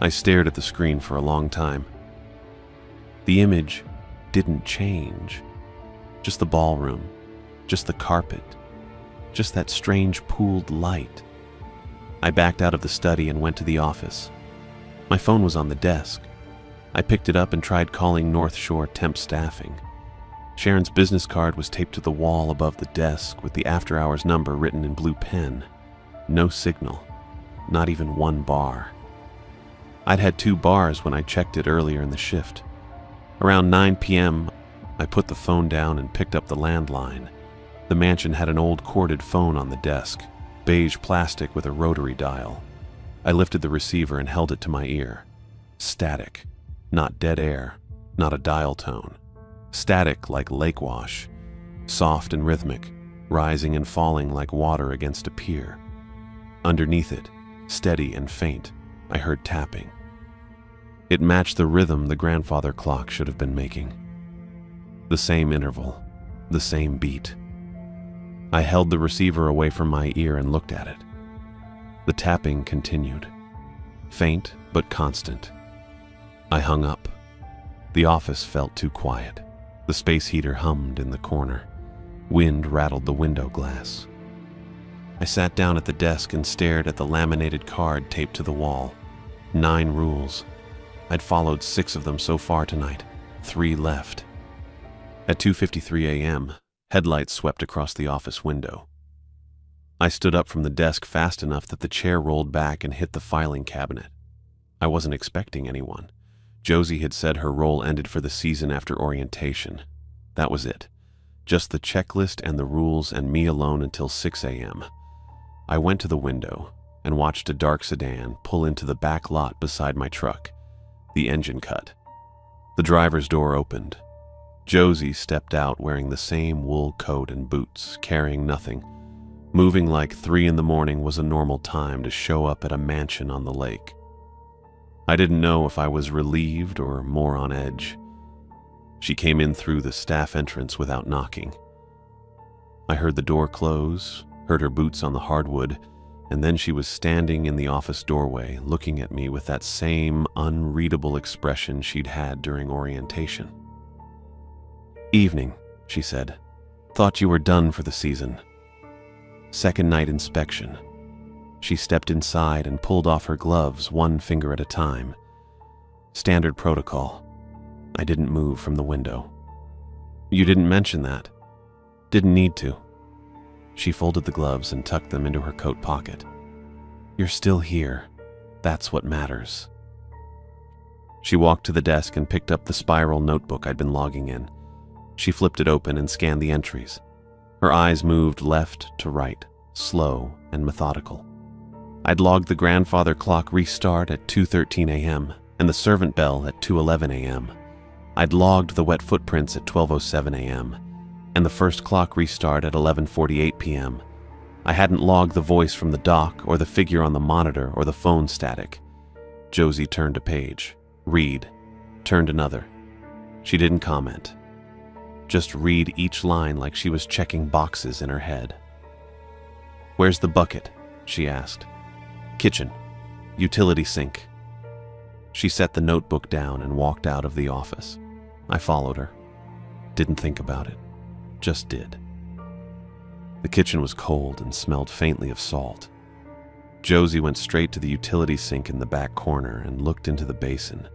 I stared at the screen for a long time. The image didn't change. Just the ballroom, just the carpet, just that strange pooled light. I backed out of the study and went to the office. My phone was on the desk. I picked it up and tried calling North Shore temp staffing. Sharon's business card was taped to the wall above the desk with the after-hours number written in blue pen. No signal, not even one bar. I'd had 2 bars when I checked it earlier in the shift. Around 9 p.m., I put the phone down and picked up the landline. The mansion had an old corded phone on the desk, beige plastic with a rotary dial. I lifted the receiver and held it to my ear. Static, not dead air, not a dial tone. Static like lake wash, soft and rhythmic, rising and falling like water against a pier. Underneath it, steady and faint, I heard tapping. It matched the rhythm the grandfather clock should have been making. The same interval, the same beat. I held the receiver away from my ear and looked at it. The tapping continued, faint but constant. I hung up. The office felt too quiet. The space heater hummed in the corner. Wind rattled the window glass. I sat down at the desk and stared at the laminated card taped to the wall. 9 rules. I'd followed 6 of them so far tonight. 3 left. At 2:53 a.m., headlights swept across the office window. I stood up from the desk fast enough that the chair rolled back and hit the filing cabinet. I wasn't expecting anyone. Josie had said her role ended for the season after orientation. That was it. Just the checklist and the rules and me alone until 6 a.m. I went to the window and watched a dark sedan pull into the back lot beside my truck. The engine cut. The driver's door opened. Josie stepped out wearing the same wool coat and boots, carrying nothing. Moving like 3 in the morning was a normal time to show up at a mansion on the lake. I didn't know if I was relieved or more on edge. She came in through the staff entrance without knocking. I heard the door close, heard her boots on the hardwood, and then she was standing in the office doorway, looking at me with that same unreadable expression she'd had during orientation. "Evening," she said. "Thought you were done for the season." Second night inspection. She stepped inside and pulled off her gloves, one finger at a time. Standard protocol. I didn't move from the window. "You didn't mention that." "Didn't need to." She folded the gloves and tucked them into her coat pocket. "You're still here. That's what matters." She walked to the desk and picked up the spiral notebook I'd been logging in. She flipped it open and scanned the entries. Her eyes moved left to right, slow and methodical. I'd logged the grandfather clock restart at 2:13 a.m. and the servant bell at 2:11 a.m. I'd logged the wet footprints at 12:07 a.m. and the first clock restart at 11:48 p.m. I hadn't logged the voice from the dock or the figure on the monitor or the phone static. Josie turned a page, read, turned another. She didn't comment. Just read each line like she was checking boxes in her head. "Where's the bucket?" she asked. "Kitchen. Utility sink." She set the notebook down and walked out of the office. I followed her. Didn't think about it. Just did. The kitchen was cold and smelled faintly of salt. Josie went straight to the utility sink in the back corner and looked into the basin.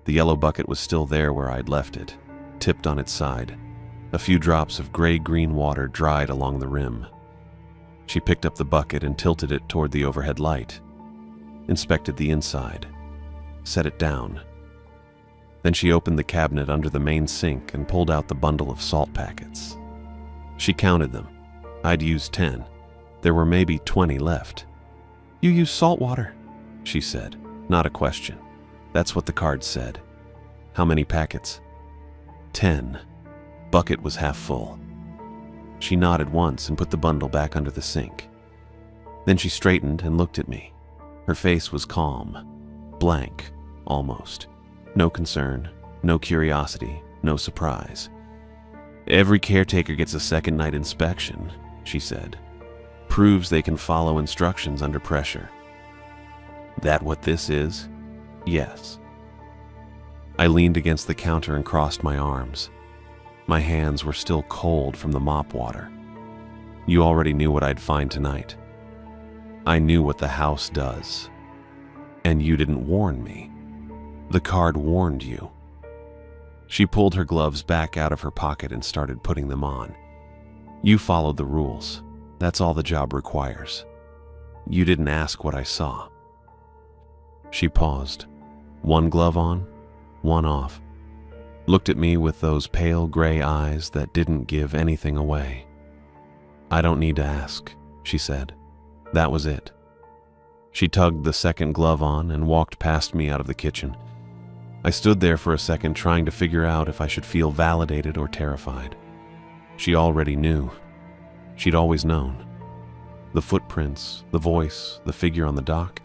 The yellow bucket was still there where I'd left it, tipped on its side. A few drops of gray-green water dried along the rim. She picked up the bucket and tilted it toward the overhead light, inspected the inside, set it down. Then she opened the cabinet under the main sink and pulled out the bundle of salt packets. She counted them. I'd used 10. There were maybe 20 left. "You use salt water," she said, not a question. That's what the card said. "How many packets?" 10. Bucket was half full. She nodded once and put the bundle back under the sink. Then she straightened and looked at me. Her face was calm, blank, almost. No concern, no curiosity, no surprise. "Every caretaker gets a second night inspection," she said. "Proves they can follow instructions under pressure." "That what this is?" "Yes." I leaned against the counter and crossed my arms. My hands were still cold from the mop water. "You already knew what I'd find tonight." "I knew what the house does. And you didn't warn me. The card warned you." She pulled her gloves back out of her pocket and started putting them on. "You followed the rules. That's all the job requires. You didn't ask what I saw." She paused. One glove on, one off. Looked at me with those pale gray eyes that didn't give anything away. "I don't need to ask," she said. That was it. She tugged the second glove on and walked past me out of the kitchen. I stood there for a second trying to figure out if I should feel validated or terrified. She already knew. She'd always known. The footprints, the voice, the figure on the dock,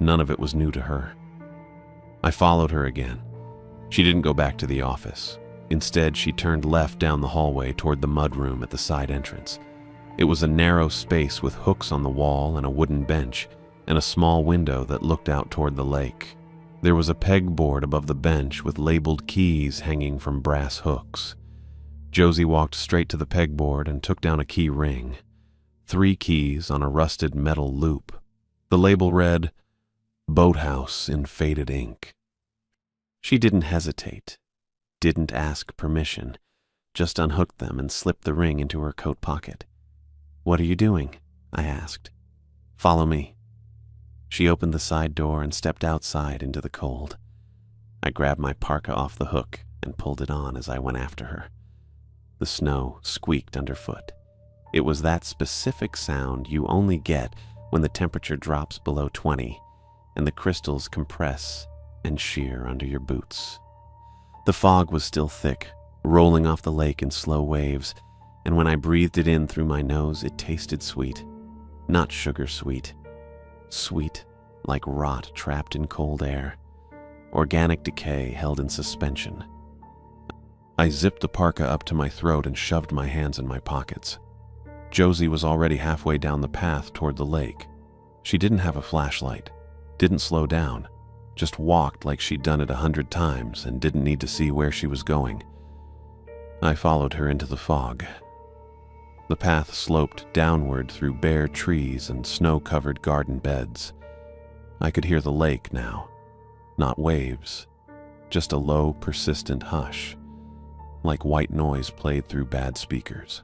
none of it was new to her. I followed her again. She didn't go back to the office. Instead, she turned left down the hallway toward the mudroom at the side entrance. It was a narrow space with hooks on the wall and a wooden bench, and a small window that looked out toward the lake. There was a pegboard above the bench with labeled keys hanging from brass hooks. Josie walked straight to the pegboard and took down a key ring. 3 keys on a rusted metal loop. The label read, "Boathouse" in faded ink. She didn't hesitate, didn't ask permission, just unhooked them and slipped the ring into her coat pocket. "What are you doing?" I asked. "Follow me." She opened the side door and stepped outside into the cold. I grabbed my parka off the hook and pulled it on as I went after her. The snow squeaked underfoot. It was that specific sound you only get when the temperature drops below 20 and the crystals compress and shear under your boots. The fog was still thick, rolling off the lake in slow waves, and when I breathed it in through my nose, it tasted sweet. Not sugar sweet. Sweet, like rot trapped in cold air, organic decay held in suspension. I zipped the parka up to my throat and shoved my hands in my pockets. Josie was already halfway down the path toward the lake. She didn't have a flashlight, didn't slow down, just walked like she'd done it 100 times and didn't need to see where she was going. I followed her into the fog. The path sloped downward through bare trees and snow-covered garden beds. I could hear the lake now, not waves, just a low, persistent hush, like white noise played through bad speakers.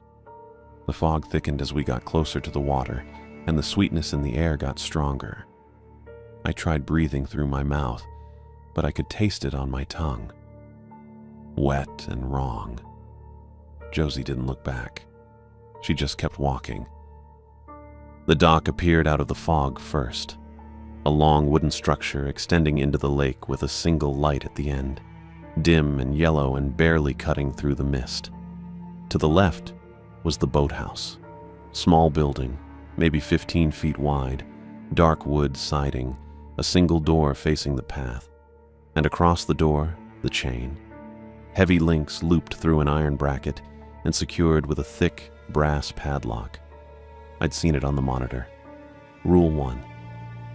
The fog thickened as we got closer to the water, and the sweetness in the air got stronger. I tried breathing through my mouth, but I could taste it on my tongue. Wet and wrong. Josie didn't look back. She just kept walking. The dock appeared out of the fog first, a long wooden structure extending into the lake with a single light at the end, dim and yellow and barely cutting through the mist. To the left was the boathouse, small building, maybe 15 feet wide, dark wood siding, a single door facing the path, and across the door, the chain. Heavy links looped through an iron bracket and secured with a thick brass padlock. I'd seen it on the monitor. Rule 1.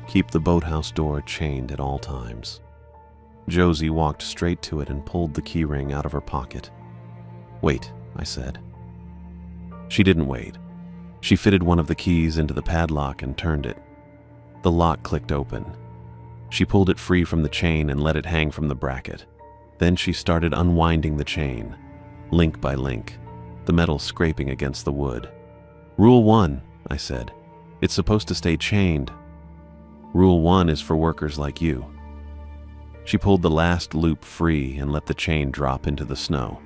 Keep the boathouse door chained at all times. Josie walked straight to it and pulled the keyring out of her pocket. "Wait," I said. She didn't wait. She fitted one of the keys into the padlock and turned it. The lock clicked open. She pulled it free from the chain and let it hang from the bracket. Then she started unwinding the chain, link by link, the metal scraping against the wood. "Rule 1, I said. "It's supposed to stay chained. Rule 1 is for workers like you." She pulled the last loop free and let the chain drop into the snow.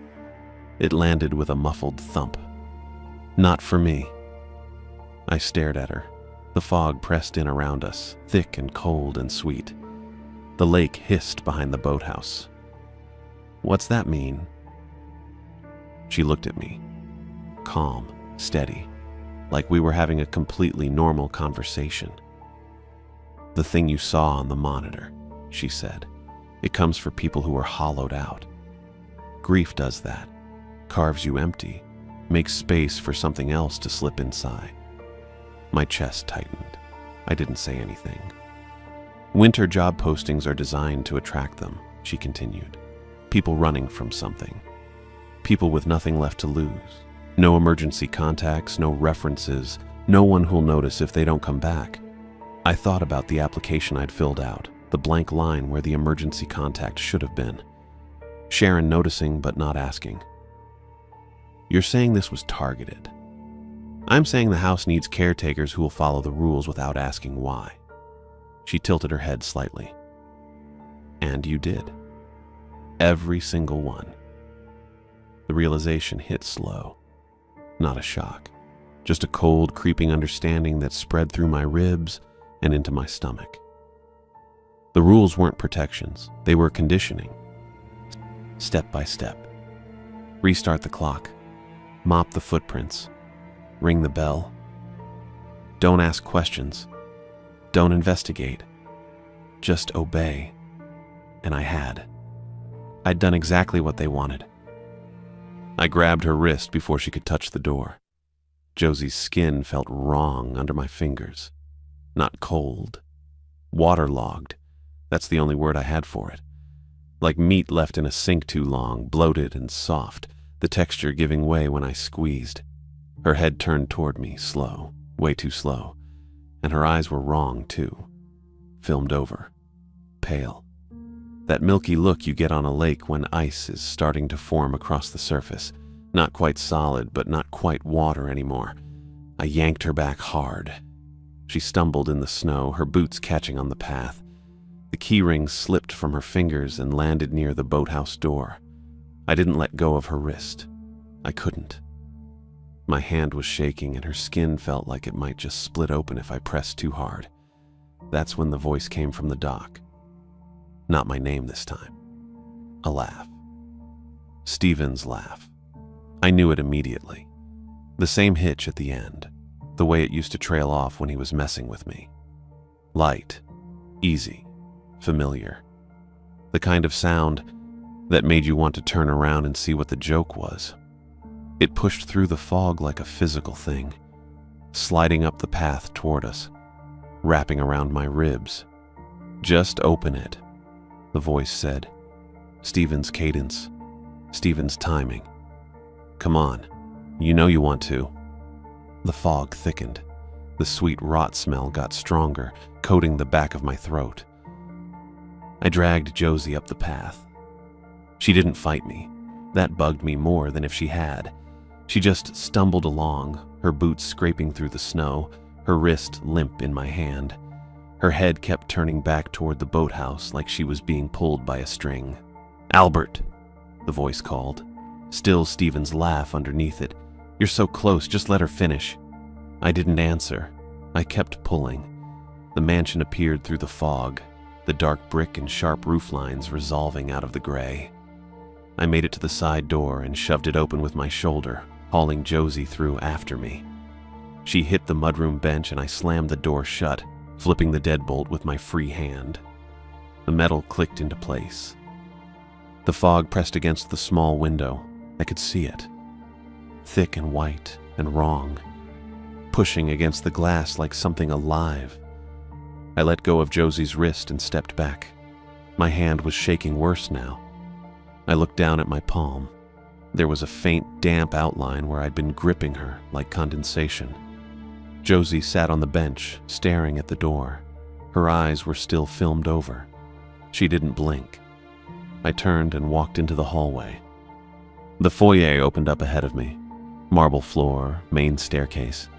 It landed with a muffled thump. "Not for me." I stared at her. The fog pressed in around us, thick and cold and sweet. The lake hissed behind the boathouse. "What's that mean?" She looked at me, calm, steady, like we were having a completely normal conversation. "The thing you saw on the monitor," she said. "It comes for people who are hollowed out. Grief does that, carves you empty, makes space for something else to slip inside." My chest tightened. I didn't say anything. "Winter job postings are designed to attract them," she continued. "People running from something. People with nothing left to lose. No emergency contacts, no references, no one who'll notice if they don't come back." I thought about the application I'd filled out, the blank line where the emergency contact should have been. Sharon noticing but not asking. "You're saying this was targeted." "I'm saying the house needs caretakers who will follow the rules without asking why." She tilted her head slightly. "And you did. Every single one." The realization hit slow. Not a shock. Just a cold, creeping understanding that spread through my ribs and into my stomach. The rules weren't protections. They were conditioning. Step by step. Restart the clock. Mop the footprints. Ring the bell. Don't ask questions. Don't investigate. Just obey. And I had. I'd done exactly what they wanted. I grabbed her wrist before she could touch the door. Josie's skin felt wrong under my fingers. Not cold. Waterlogged. That's the only word I had for it. Like meat left in a sink too long, bloated and soft, the texture giving way when I squeezed. Her head turned toward me, slow, way too slow, and her eyes were wrong too. Filmed over. Pale. That milky look you get on a lake when ice is starting to form across the surface. Not quite solid, but not quite water anymore. I yanked her back hard. She stumbled in the snow, her boots catching on the path. The keyring slipped from her fingers and landed near the boathouse door. I didn't let go of her wrist. I couldn't. My hand was shaking and her skin felt like it might just split open if I pressed too hard. That's when the voice came from the dock. Not my name this time. A laugh. Steven's laugh. I knew it immediately. The same hitch at the end, the way it used to trail off when he was messing with me. Light, Easy, familiar. The kind of sound that made you want to turn around and see what the joke was. It pushed through the fog like a physical thing, sliding up the path toward us, wrapping around my ribs. "Just open it," the voice said. Stephen's cadence, Stephen's timing. "Come on, you know you want to." The fog thickened. The sweet rot smell got stronger, coating the back of my throat. I dragged Josie up the path. She didn't fight me. That bugged me more than if she had. She just stumbled along, her boots scraping through the snow, her wrist limp in my hand. Her head kept turning back toward the boathouse like she was being pulled by a string. "Albert," the voice called. Still Stephen's laugh underneath it. "You're so close, just let her finish." I didn't answer. I kept pulling. The mansion appeared through the fog, the dark brick and sharp roof lines resolving out of the gray. I made it to the side door and shoved it open with my shoulder, hauling Josie through after me. She hit the mudroom bench and I slammed the door shut, flipping the deadbolt with my free hand. The metal clicked into place. The fog pressed against the small window. I could see it. Thick and white and wrong, pushing against the glass like something alive. I let go of Josie's wrist and stepped back. My hand was shaking worse now. I looked down at my palm. There was a faint, damp outline where I'd been gripping her like condensation. Josie sat on the bench, staring at the door. Her eyes were still filmed over. She didn't blink. I turned and walked into the hallway. The foyer opened up ahead of me. Marble floor, main staircase.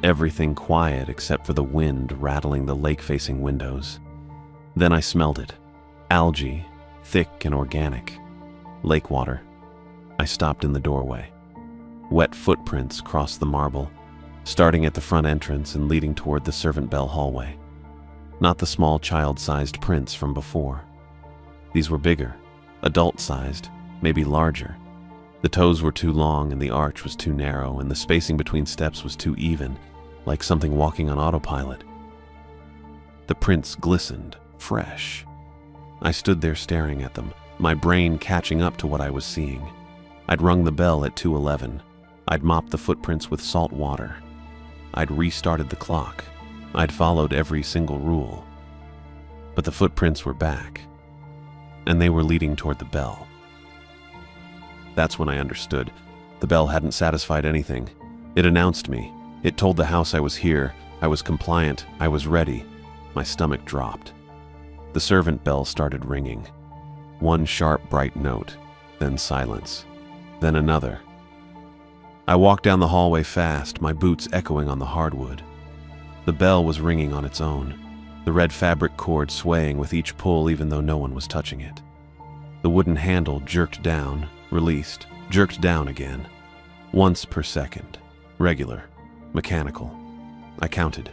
Everything quiet except for the wind rattling the lake-facing windows. Then I smelled it. Algae, thick and organic. Lake water. I stopped in the doorway. Wet footprints crossed the marble, starting at the front entrance and leading toward the servant bell hallway. Not the small child-sized prints from before. These were bigger, adult-sized, maybe larger. The toes were too long and the arch was too narrow and the spacing between steps was too even, like something walking on autopilot. The prints glistened, fresh. I stood there staring at them, my brain catching up to what I was seeing. I'd rung the bell at 2:11. I'd mopped the footprints with salt water. I'd restarted the clock. I'd followed every single rule. But the footprints were back, and they were leading toward the bell. That's when I understood. The bell hadn't satisfied anything. It announced me. It told the house I was here. I was compliant. I was ready. My stomach dropped. The servant bell started ringing. One sharp, bright note, then silence, then another. I walked down the hallway fast, my boots echoing on the hardwood. The bell was ringing on its own, the red fabric cord swaying with each pull even though no one was touching it. The wooden handle jerked down, released, jerked down again. Once per second. Regular. Mechanical. I counted.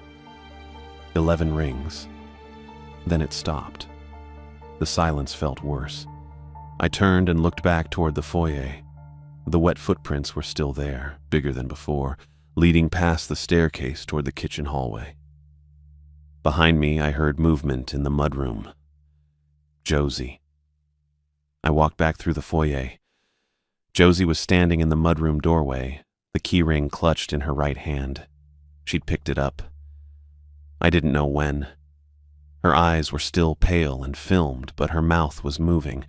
11 rings. Then it stopped. The silence felt worse. I turned and looked back toward the foyer. The wet footprints were still there, bigger than before, leading past the staircase toward the kitchen hallway. Behind me, I heard movement in the mudroom. Josie. I walked back through the foyer. Josie was standing in the mudroom doorway, the keyring clutched in her right hand. She'd picked it up. I didn't know when. Her eyes were still pale and filmed, but her mouth was moving,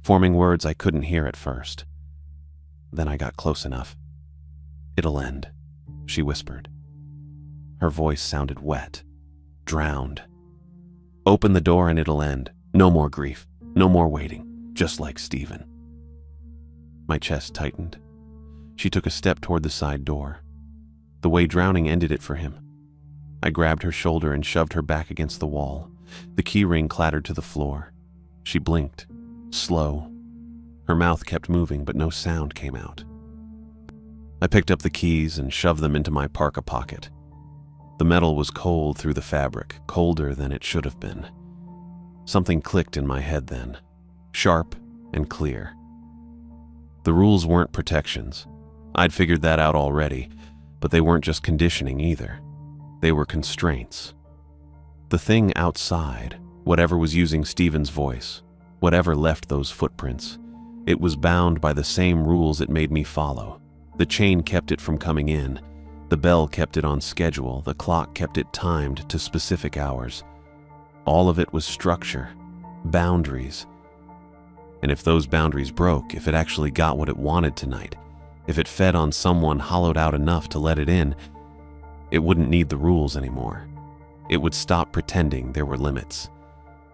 forming words I couldn't hear at first. Then I got close enough. "It'll end," she whispered. Her voice sounded wet, drowned. "Open the door and it'll end. No more grief, no more waiting, just like Stephen." My chest tightened. She took a step toward the side door. The way drowning ended it for him. I grabbed her shoulder and shoved her back against the wall. The keyring clattered to the floor. She blinked, slow. Her mouth kept moving, but no sound came out. I picked up the keys and shoved them into my parka pocket. The metal was cold through the fabric, colder than it should have been. Something clicked in my head then, sharp and clear. The rules weren't protections. I'd figured that out already, but they weren't just conditioning either. They were constraints. The thing outside, Whatever was using Stephen's voice, whatever left those footprints, it was bound by the same rules it made me follow. The chain kept it from coming in. The bell kept it on schedule. The clock kept it timed to specific hours. All of it was structure, boundaries. And if those boundaries broke, if it actually got what it wanted tonight, if it fed on someone hollowed out enough to let it in, it wouldn't need the rules anymore. It would stop pretending there were limits.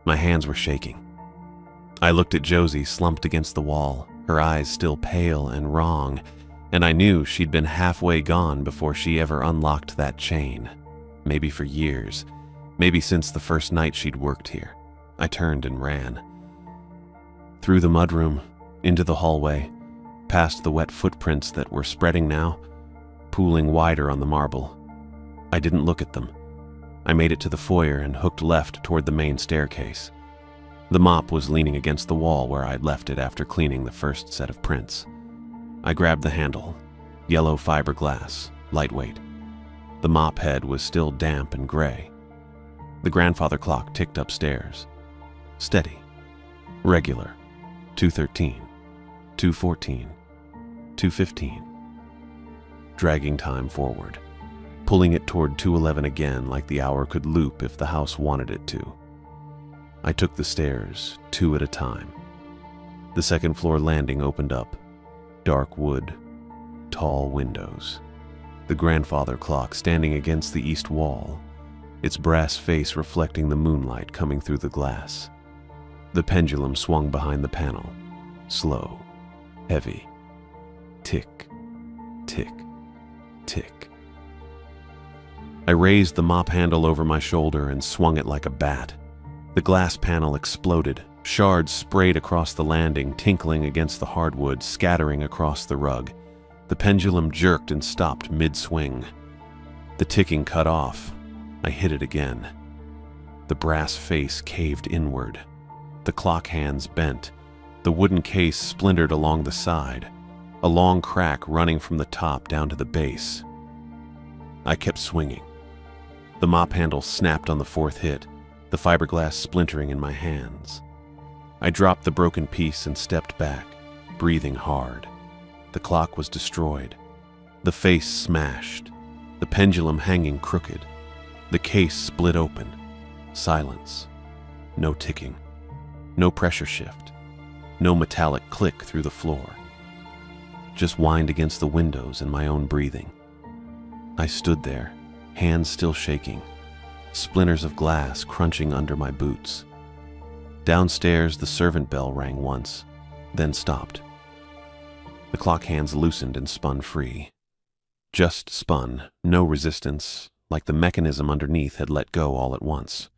My hands were shaking. I looked at Josie slumped against the wall, her eyes still pale and wrong, and I knew she'd been halfway gone before she ever unlocked that chain. Maybe for years, maybe since the first night she'd worked here. I turned and ran. Through the mudroom, into the hallway, past the wet footprints that were spreading now, pooling wider on the marble. I didn't look at them. I made it to the foyer and hooked left toward the main staircase. The mop was leaning against the wall where I'd left it after cleaning the first set of prints. I grabbed the handle, yellow fiberglass, lightweight. The mop head was still damp and gray. The grandfather clock ticked upstairs. Steady, regular, 2:13, 2:14, 2:15. Dragging time forward, pulling it toward 2:11 again like the hour could loop if the house wanted it to. I took the stairs, 2 at a time. The second floor landing opened up. Dark wood, tall windows. The grandfather clock standing against the east wall, its brass face reflecting the moonlight coming through the glass. The pendulum swung behind the panel, slow, heavy. Tick, tick, tick. I raised the mop handle over my shoulder and swung it like a bat. The glass panel exploded. Shards sprayed across the landing, tinkling against the hardwood, scattering across the rug. The pendulum jerked and stopped mid-swing. The ticking cut off. I hit it again. The brass face caved inward. The clock hands bent. The wooden case splintered along the side, a long crack running from the top down to the base. I kept swinging. The mop handle snapped on the fourth hit, the fiberglass splintering in my hands. I dropped the broken piece and stepped back, breathing hard. The clock was destroyed. The face smashed. The pendulum hanging crooked. The case split open. Silence. No ticking. No pressure shift. No metallic click through the floor. Just whined against the windows and my own breathing. I stood there, hands still shaking, splinters of glass crunching under my boots. Downstairs, the servant bell rang once, then stopped. The clock hands loosened and spun free. Just spun, no resistance, like the mechanism underneath had let go all at once.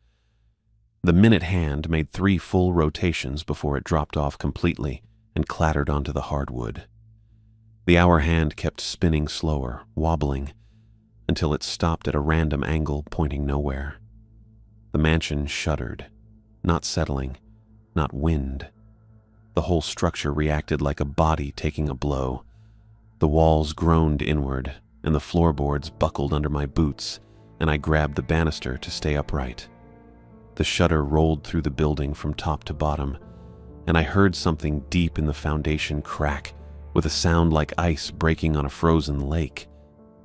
The minute hand made 3 full rotations before it dropped off completely and clattered onto the hardwood. The hour hand kept spinning slower, wobbling, until it stopped at a random angle pointing nowhere. The mansion shuddered, not settling, not wind. The whole structure reacted like a body taking a blow. The walls groaned inward, and the floorboards buckled under my boots, and I grabbed the banister to stay upright. The shudder rolled through the building from top to bottom, and I heard something deep in the foundation crack, with a sound like ice breaking on a frozen lake,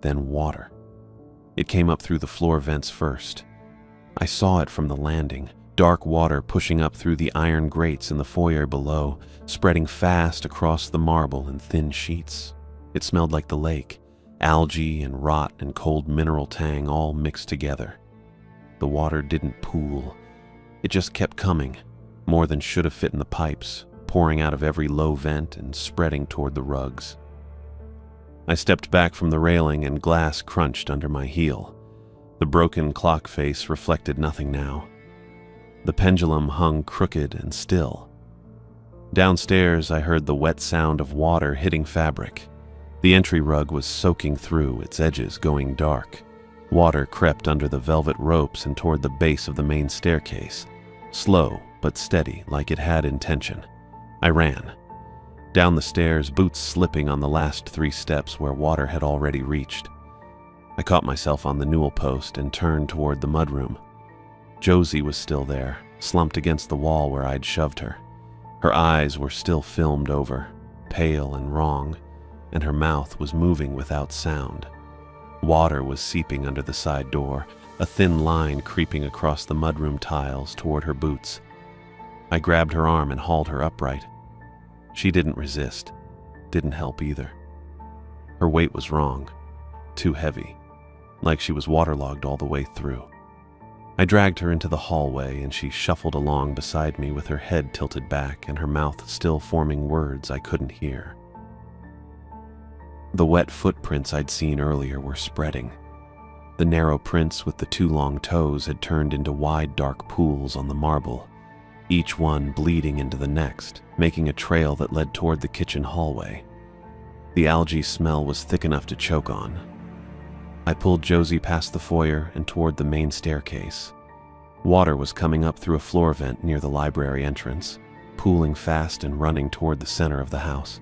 then water. It came up through the floor vents first. I saw it from the landing, dark water pushing up through the iron grates in the foyer below, spreading fast across the marble in thin sheets. It smelled like the lake, algae and rot and cold mineral tang all mixed together. The water didn't pool. It just kept coming, more than should have fit in the pipes, pouring out of every low vent and spreading toward the rugs. I stepped back from the railing and glass crunched under my heel. The broken clock face reflected nothing now. The pendulum hung crooked and still. Downstairs, I heard the wet sound of water hitting fabric. The entry rug was soaking through, its edges going dark. Water crept under the velvet ropes and toward the base of the main staircase, slow but steady, like it had intention. I ran. Down the stairs, boots slipping on the last 3 steps where water had already reached. I caught myself on the newel post and turned toward the mudroom. Josie was still there, slumped against the wall where I'd shoved her. Her eyes were still filmed over, pale and wrong, and her mouth was moving without sound. Water was seeping under the side door, a thin line creeping across the mudroom tiles toward her boots. I grabbed her arm and hauled her upright. She didn't resist, didn't help either. Her weight was wrong, too heavy, like she was waterlogged all the way through. I dragged her into the hallway and she shuffled along beside me with her head tilted back and her mouth still forming words I couldn't hear. The wet footprints I'd seen earlier were spreading. The narrow prints with the 2 long toes had turned into wide dark pools on the marble, each one bleeding into the next, making a trail that led toward the kitchen hallway. The algae smell was thick enough to choke on. I pulled Josie past the foyer and toward the main staircase. Water was coming up through a floor vent near the library entrance, pooling fast and running toward the center of the house.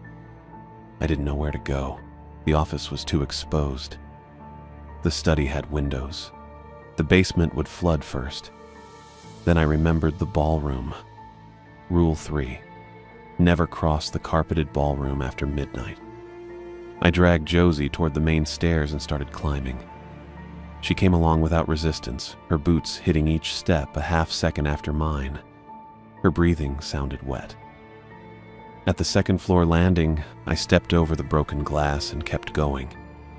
I didn't know where to go. The office was too exposed. The study had windows. The basement would flood first. Then I remembered the ballroom. Rule 3. Never cross the carpeted ballroom after midnight. I dragged Josie toward the main stairs and started climbing. She came along without resistance, her boots hitting each step a half-second after mine. Her breathing sounded wet. At the second-floor landing, I stepped over the broken glass and kept going.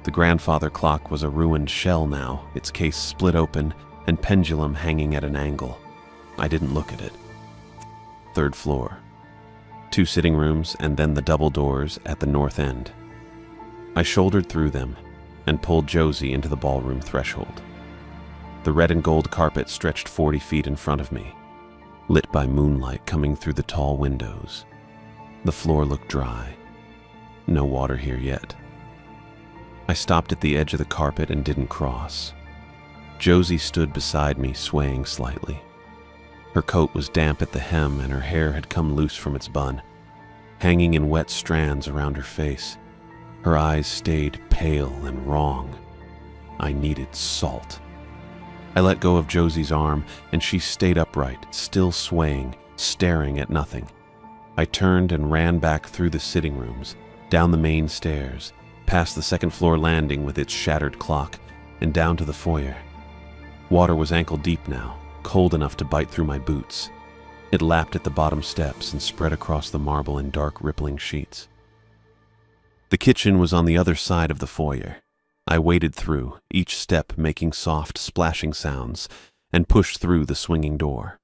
The grandfather clock was a ruined shell now, its case split open and pendulum hanging at an angle. I didn't look at it. 3rd floor. 2 sitting rooms and then the double doors at the north end. I shouldered through them and pulled Josie into the ballroom threshold. The red and gold carpet stretched 40 feet in front of me, lit by moonlight coming through the tall windows. The floor looked dry. No water here yet. I stopped at the edge of the carpet and didn't cross. Josie stood beside me, swaying slightly. Her coat was damp at the hem and her hair had come loose from its bun, hanging in wet strands around her face. Her eyes stayed pale and wrong. I needed salt. I let go of Josie's arm, and she stayed upright, still swaying, staring at nothing. I turned and ran back through the sitting rooms, down the main stairs, past the second-floor landing with its shattered clock, and down to the foyer. Water was ankle-deep now, cold enough to bite through my boots. It lapped at the bottom steps and spread across the marble in dark, rippling sheets. The kitchen was on the other side of the foyer. I waded through, each step making soft, splashing sounds, and pushed through the swinging door.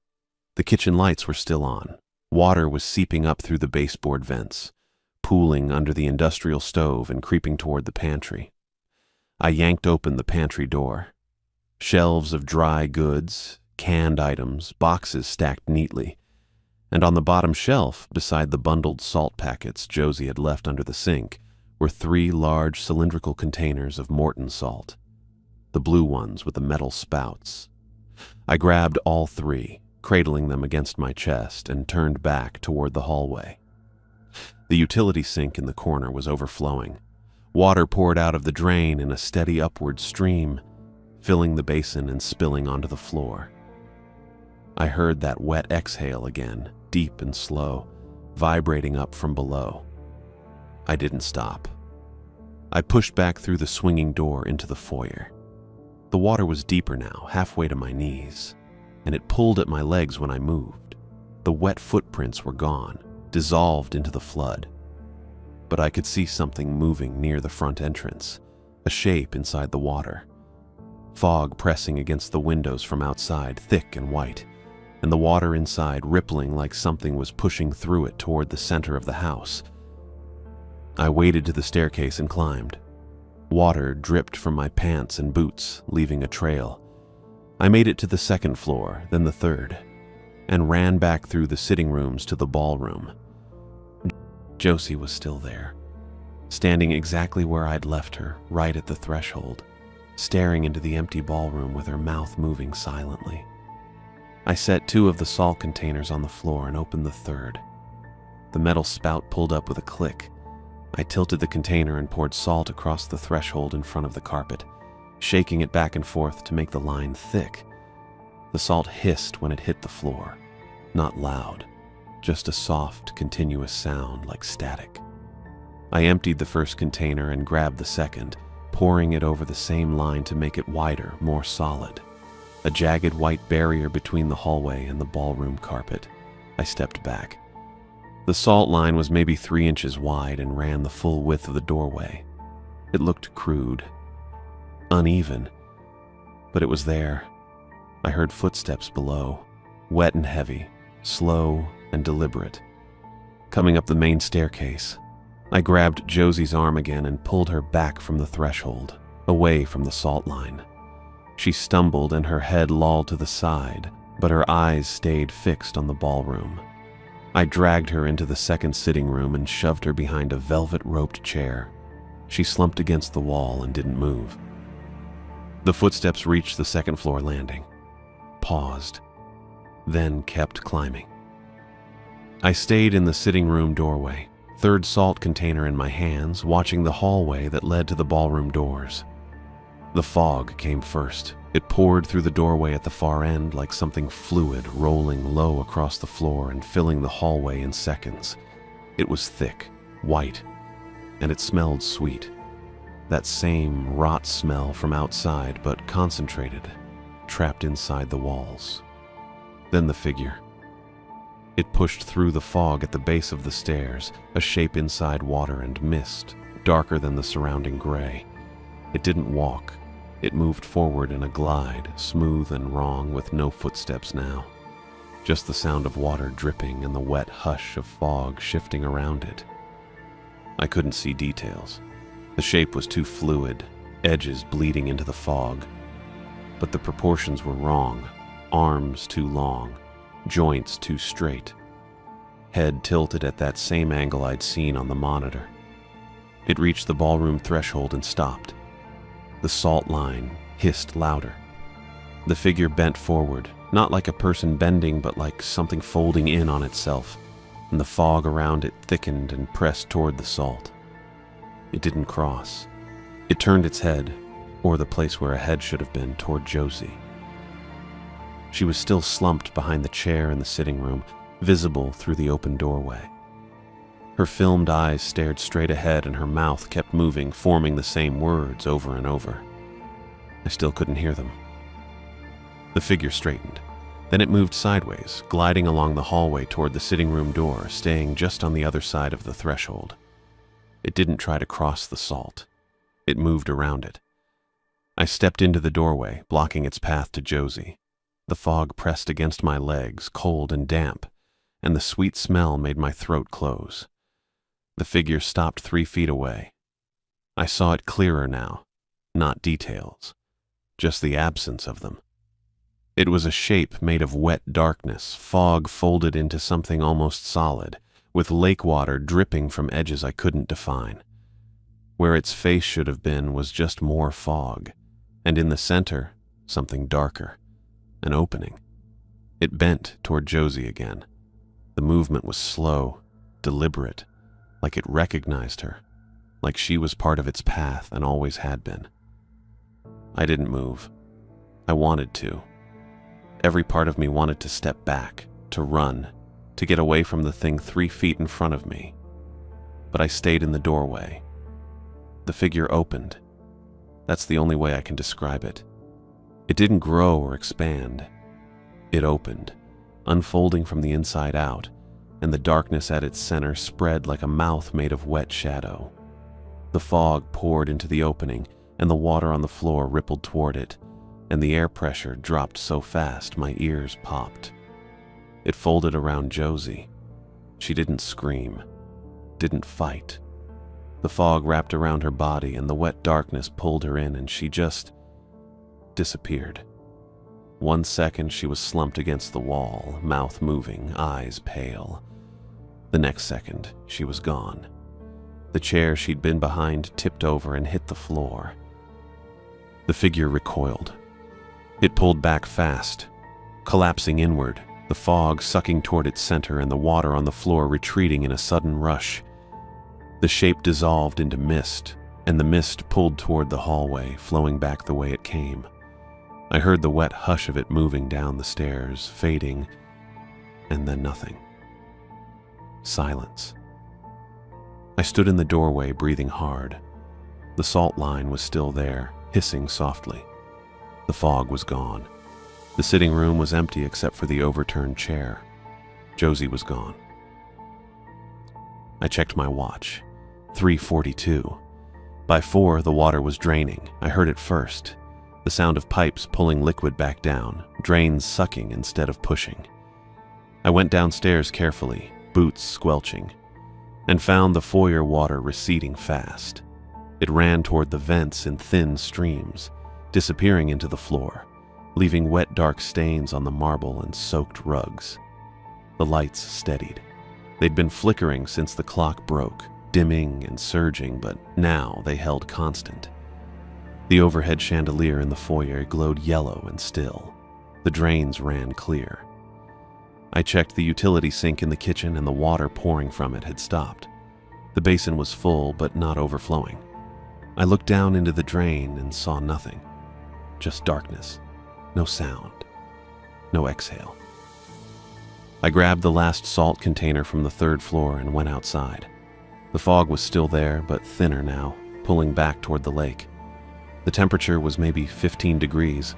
The kitchen lights were still on. Water was seeping up through the baseboard vents, pooling under the industrial stove and creeping toward the pantry. I yanked open the pantry door. Shelves of dry goods, canned items, boxes stacked neatly. And on the bottom shelf, beside the bundled salt packets Josie had left under the sink, were 3 large cylindrical containers of Morton salt, the blue ones with the metal spouts. I grabbed all 3, cradling them against my chest, and turned back toward the hallway. The utility sink in the corner was overflowing. Water poured out of the drain in a steady upward stream, filling the basin and spilling onto the floor. I heard that wet exhale again, deep and slow, vibrating up from below. I didn't stop. I pushed back through the swinging door into the foyer. The water was deeper now, halfway to my knees, and it pulled at my legs when I moved. The wet footprints were gone, dissolved into the flood. But I could see something moving near the front entrance, a shape inside the water. Fog pressing against the windows from outside, thick and white, and the water inside rippling like something was pushing through it toward the center of the house. I waded to the staircase and climbed. Water dripped from my pants and boots, leaving a trail. I made it to the 2nd floor, then the 3rd, and ran back through the sitting rooms to the ballroom. Josie was still there, standing exactly where I'd left her, right at the threshold, staring into the empty ballroom with her mouth moving silently. I set 2 of the salt containers on the floor and opened the 3rd. The metal spout pulled up with a click. I tilted the container and poured salt across the threshold in front of the carpet, shaking it back and forth to make the line thick. The salt hissed when it hit the floor. Not loud, just a soft, continuous sound like static. I emptied the first container and grabbed the second, pouring it over the same line to make it wider, more solid. A jagged white barrier between the hallway and the ballroom carpet. I stepped back. The salt line was maybe 3 inches wide and ran the full width of the doorway. It looked crude, uneven, but it was there. I heard footsteps below, wet and heavy, slow and deliberate. Coming up the main staircase, I grabbed Josie's arm again and pulled her back from the threshold, away from the salt line. She stumbled and her head lolled to the side, but her eyes stayed fixed on the ballroom. I dragged her into the second sitting room and shoved her behind a velvet-roped chair. She slumped against the wall and didn't move. The footsteps reached the second-floor landing, paused, then kept climbing. I stayed in the sitting room doorway, third salt container in my hands, watching the hallway that led to the ballroom doors. The fog came first. It poured through the doorway at the far end like something fluid rolling low across the floor and filling the hallway in seconds. It was thick, white, and it smelled sweet. That same rot smell from outside, but concentrated, trapped inside the walls. Then the figure. It pushed through the fog at the base of the stairs, a shape inside water and mist, darker than the surrounding gray. It didn't walk. It moved forward in a glide, smooth and wrong, with no footsteps now. Just the sound of water dripping and the wet hush of fog shifting around it. I couldn't see details. The shape was too fluid, edges bleeding into the fog. But the proportions were wrong. Arms too long, joints too straight. Head tilted at that same angle I'd seen on the monitor. It reached the ballroom threshold and stopped. The salt line hissed louder. The figure bent forward, not like a person bending, but like something folding in on itself, and the fog around it thickened and pressed toward the salt. It didn't cross. It turned its head, or the place where a head should have been, toward Josie. She was still slumped behind the chair in the sitting room, visible through the open doorway. Her filmed eyes stared straight ahead and her mouth kept moving, forming the same words over and over. I still couldn't hear them. The figure straightened. Then it moved sideways, gliding along the hallway toward the sitting room door, staying just on the other side of the threshold. It didn't try to cross the salt. It moved around it. I stepped into the doorway, blocking its path to Josie. The fog pressed against my legs, cold and damp, and the sweet smell made my throat close. The figure stopped 3 feet away. I saw it clearer now, not details, just the absence of them. It was a shape made of wet darkness, fog folded into something almost solid, with lake water dripping from edges I couldn't define. Where its face should have been was just more fog, and in the center, something darker, an opening. It bent toward Josie again. The movement was slow, deliberate, like it recognized her, like she was part of its path and always had been. I didn't move. I wanted to. Every part of me wanted to step back, to run, to get away from the thing 3 feet in front of me. But I stayed in the doorway. The figure opened. That's the only way I can describe it. It didn't grow or expand. It opened, unfolding from the inside out, and the darkness at its center spread like a mouth made of wet shadow. The fog poured into the opening, and the water on the floor rippled toward it, and the air pressure dropped so fast my ears popped. It folded around Josie. She didn't scream, didn't fight. The fog wrapped around her body, and the wet darkness pulled her in, and she just disappeared. 1 second she was slumped against the wall, mouth moving, eyes pale. The next second, she was gone. The chair she'd been behind tipped over and hit the floor. The figure recoiled. It pulled back fast, collapsing inward, the fog sucking toward its center and the water on the floor retreating in a sudden rush. The shape dissolved into mist, and the mist pulled toward the hallway, flowing back the way it came. I heard the wet hush of it moving down the stairs, fading, and then nothing. Silence. I stood in the doorway, breathing hard. The salt line was still there, hissing softly. The fog was gone. The sitting room was empty except for the overturned chair. Josie was gone. I checked my watch. 3:42. By 4, the water was draining. I heard it first. The sound of pipes pulling liquid back down, drains sucking instead of pushing. I went downstairs carefully, boots squelching, and found the foyer water receding fast. It ran toward the vents in thin streams, disappearing into the floor, leaving wet dark stains on the marble and soaked rugs. The lights steadied. They'd been flickering since the clock broke, dimming and surging, but now they held constant. The overhead chandelier in the foyer glowed yellow and still. The drains ran clear. I checked the utility sink in the kitchen, and the water pouring from it had stopped. The basin was full, but not overflowing. I looked down into the drain and saw nothing. Just darkness. No sound. No exhale. I grabbed the last salt container from the 3rd floor and went outside. The fog was still there, but thinner now, pulling back toward the lake. The temperature was maybe 15 degrees.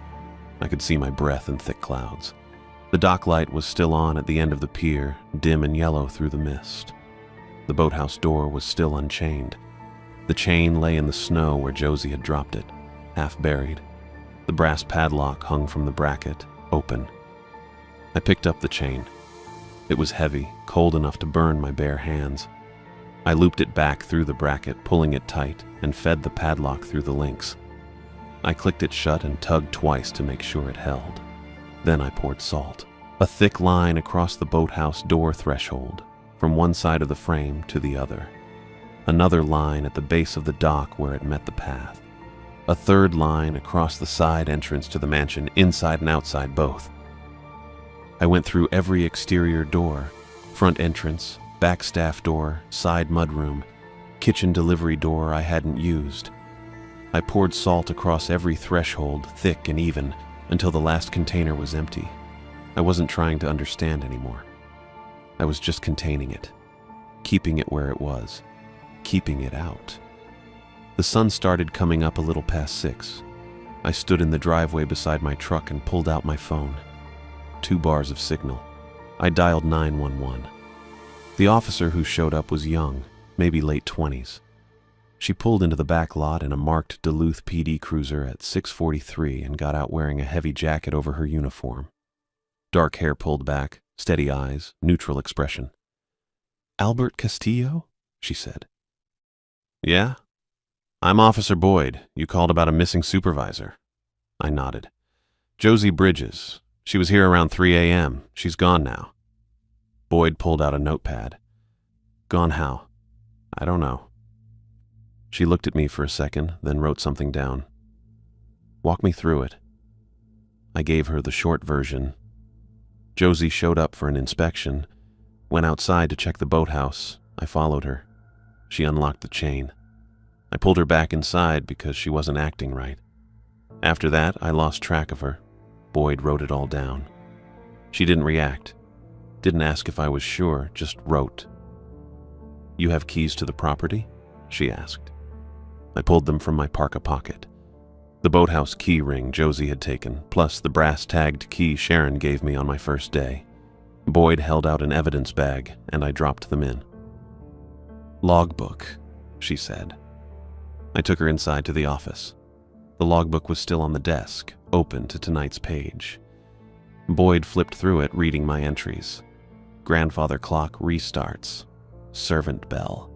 I could see my breath in thick clouds. The dock light was still on at the end of the pier, dim and yellow through the mist. The boathouse door was still unchained. The chain lay in the snow where Josie had dropped it, half buried. The brass padlock hung from the bracket, open. I picked up the chain. It was heavy, cold enough to burn my bare hands. I looped it back through the bracket, pulling it tight, and fed the padlock through the links. I clicked it shut and tugged twice to make sure it held. Then I poured salt. A thick line across the boathouse door threshold, from one side of the frame to the other. Another line at the base of the dock where it met the path. A 3rd line across the side entrance to the mansion, inside and outside both. I went through every exterior door, front entrance, back staff door, side mudroom, kitchen delivery door I hadn't used. I poured salt across every threshold, thick and even, until the last container was empty. I wasn't trying to understand anymore. I was just containing it, keeping it where it was, keeping it out. The sun started coming up a little past 6. I stood in the driveway beside my truck and pulled out my phone. 2 bars of signal. I dialed 911. The officer who showed up was young, maybe late 20s. She pulled into the back lot in a marked Duluth PD cruiser at 6:43 and got out wearing a heavy jacket over her uniform. Dark hair pulled back, steady eyes, neutral expression. "Albert Castillo?" she said. "Yeah? I'm Officer Boyd. You called about a missing supervisor." I nodded. "Josie Bridges. She was here around 3 a.m. She's gone now." Boyd pulled out a notepad. "Gone how?" "I don't know." She looked at me for a second, then wrote something down. "Walk me through it." I gave her the short version. Josie showed up for an inspection, went outside to check the boathouse. I followed her. She unlocked the chain. I pulled her back inside because she wasn't acting right. After that, I lost track of her. Boyd wrote it all down. She didn't react. Didn't ask if I was sure, just wrote. "You have keys to the property?" she asked. I pulled them from my parka pocket. The boathouse key ring Josie had taken, plus the brass-tagged key Sharon gave me on my first day. Boyd held out an evidence bag, and I dropped them in. "Logbook," she said. I took her inside to the office. The logbook was still on the desk, open to tonight's page. Boyd flipped through it, reading my entries. Grandfather clock restarts. Servant bell.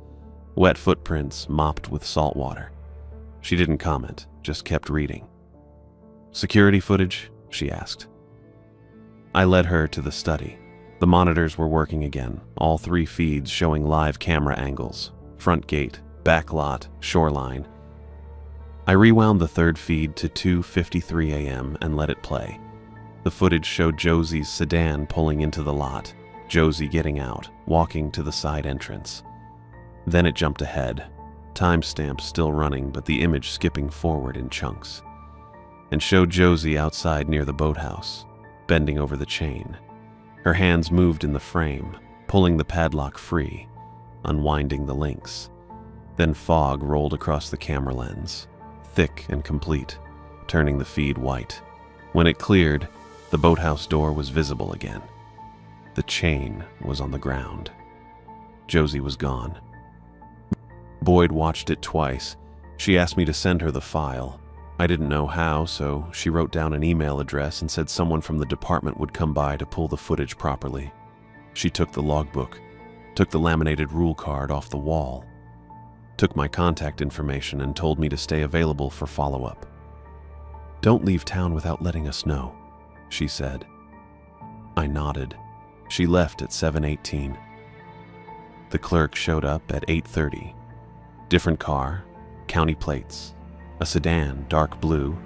Wet footprints mopped with salt water. She didn't comment, just kept reading. "Security footage?" she asked. I led her to the study. The monitors were working again, all 3 feeds showing live camera angles. Front gate, back lot, shoreline. I rewound the 3rd feed to 2:53 a.m. and let it play. The footage showed Josie's sedan pulling into the lot, Josie getting out, walking to the side entrance. Then it jumped ahead, timestamp still running but the image skipping forward in chunks, and showed Josie outside near the boathouse, bending over the chain. Her hands moved in the frame, pulling the padlock free, unwinding the links. Then fog rolled across the camera lens, thick and complete, turning the feed white. When it cleared, the boathouse door was visible again. The chain was on the ground. Josie was gone. Boyd watched it twice. She asked me to send her the file. I didn't know how, so she wrote down an email address and said someone from the department would come by to pull the footage properly. She took the logbook, took the laminated rule card off the wall, took my contact information and told me to stay available for follow-up. "Don't leave town without letting us know," she said. I nodded. She left at 7:18. The clerk showed up at 8:30. Different car, county plates, a sedan, dark blue,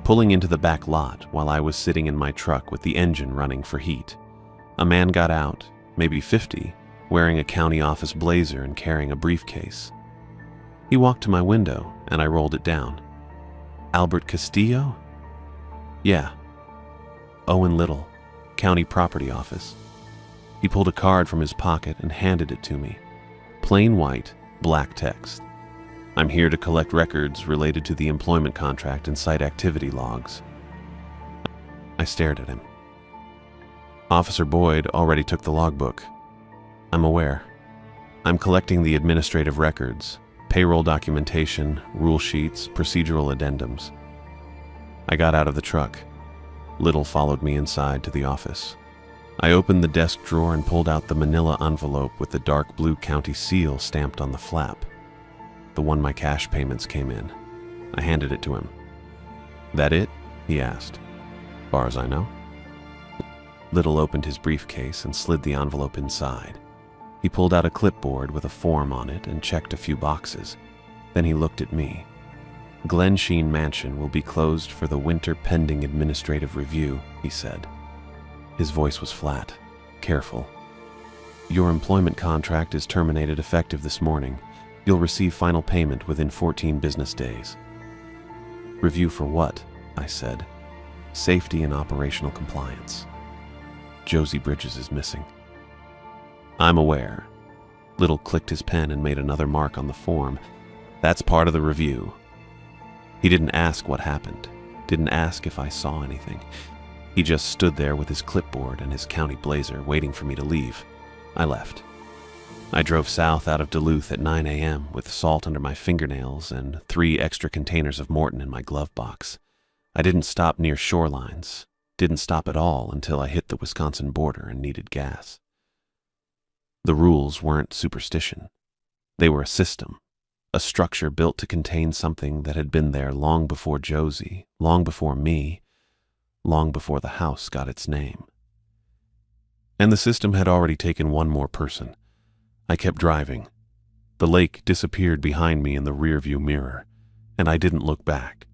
pulling into the back lot while I was sitting in my truck with the engine running for heat. A man got out, maybe 50, wearing a county office blazer and carrying a briefcase. He walked to my window and I rolled it down. "Albert Castillo?" "Yeah." "Owen Little, County Property Office." He pulled a card from his pocket and handed it to me. Plain white, black text. "I'm here to collect records related to the employment contract and site activity logs." I stared at him. "Officer Boyd already took the logbook." "I'm aware. I'm collecting the administrative records, payroll documentation, rule sheets, procedural addendums." I got out of the truck. Little followed me inside to the office. I opened the desk drawer and pulled out the manila envelope with the dark blue county seal stamped on the flap, the one my cash payments came in. I handed it to him. "That it?" he asked. "Far as I know." Little opened his briefcase and slid the envelope inside. He pulled out a clipboard with a form on it and checked a few boxes. Then he looked at me. "Glen Sheen Mansion will be closed for the winter pending administrative review," he said. His voice was flat, careful. "Your employment contract is terminated effective this morning. You'll receive final payment within 14 business days." "Review for what?" I said. "Safety and operational compliance. Josie Bridges is missing." "I'm aware." Little clicked his pen and made another mark on the form. "That's part of the review." He didn't ask what happened, didn't ask if I saw anything. He just stood there with his clipboard and his county blazer waiting for me to leave. I left. I drove south out of Duluth at 9 a.m. with salt under my fingernails and 3 extra containers of Morton in my glove box. I didn't stop near shorelines, didn't stop at all until I hit the Wisconsin border and needed gas. The rules weren't superstition. They were a system, a structure built to contain something that had been there long before Josie, long before me, long before the house got its name. And the system had already taken one more person. I kept driving. The lake disappeared behind me in the rearview mirror, and I didn't look back.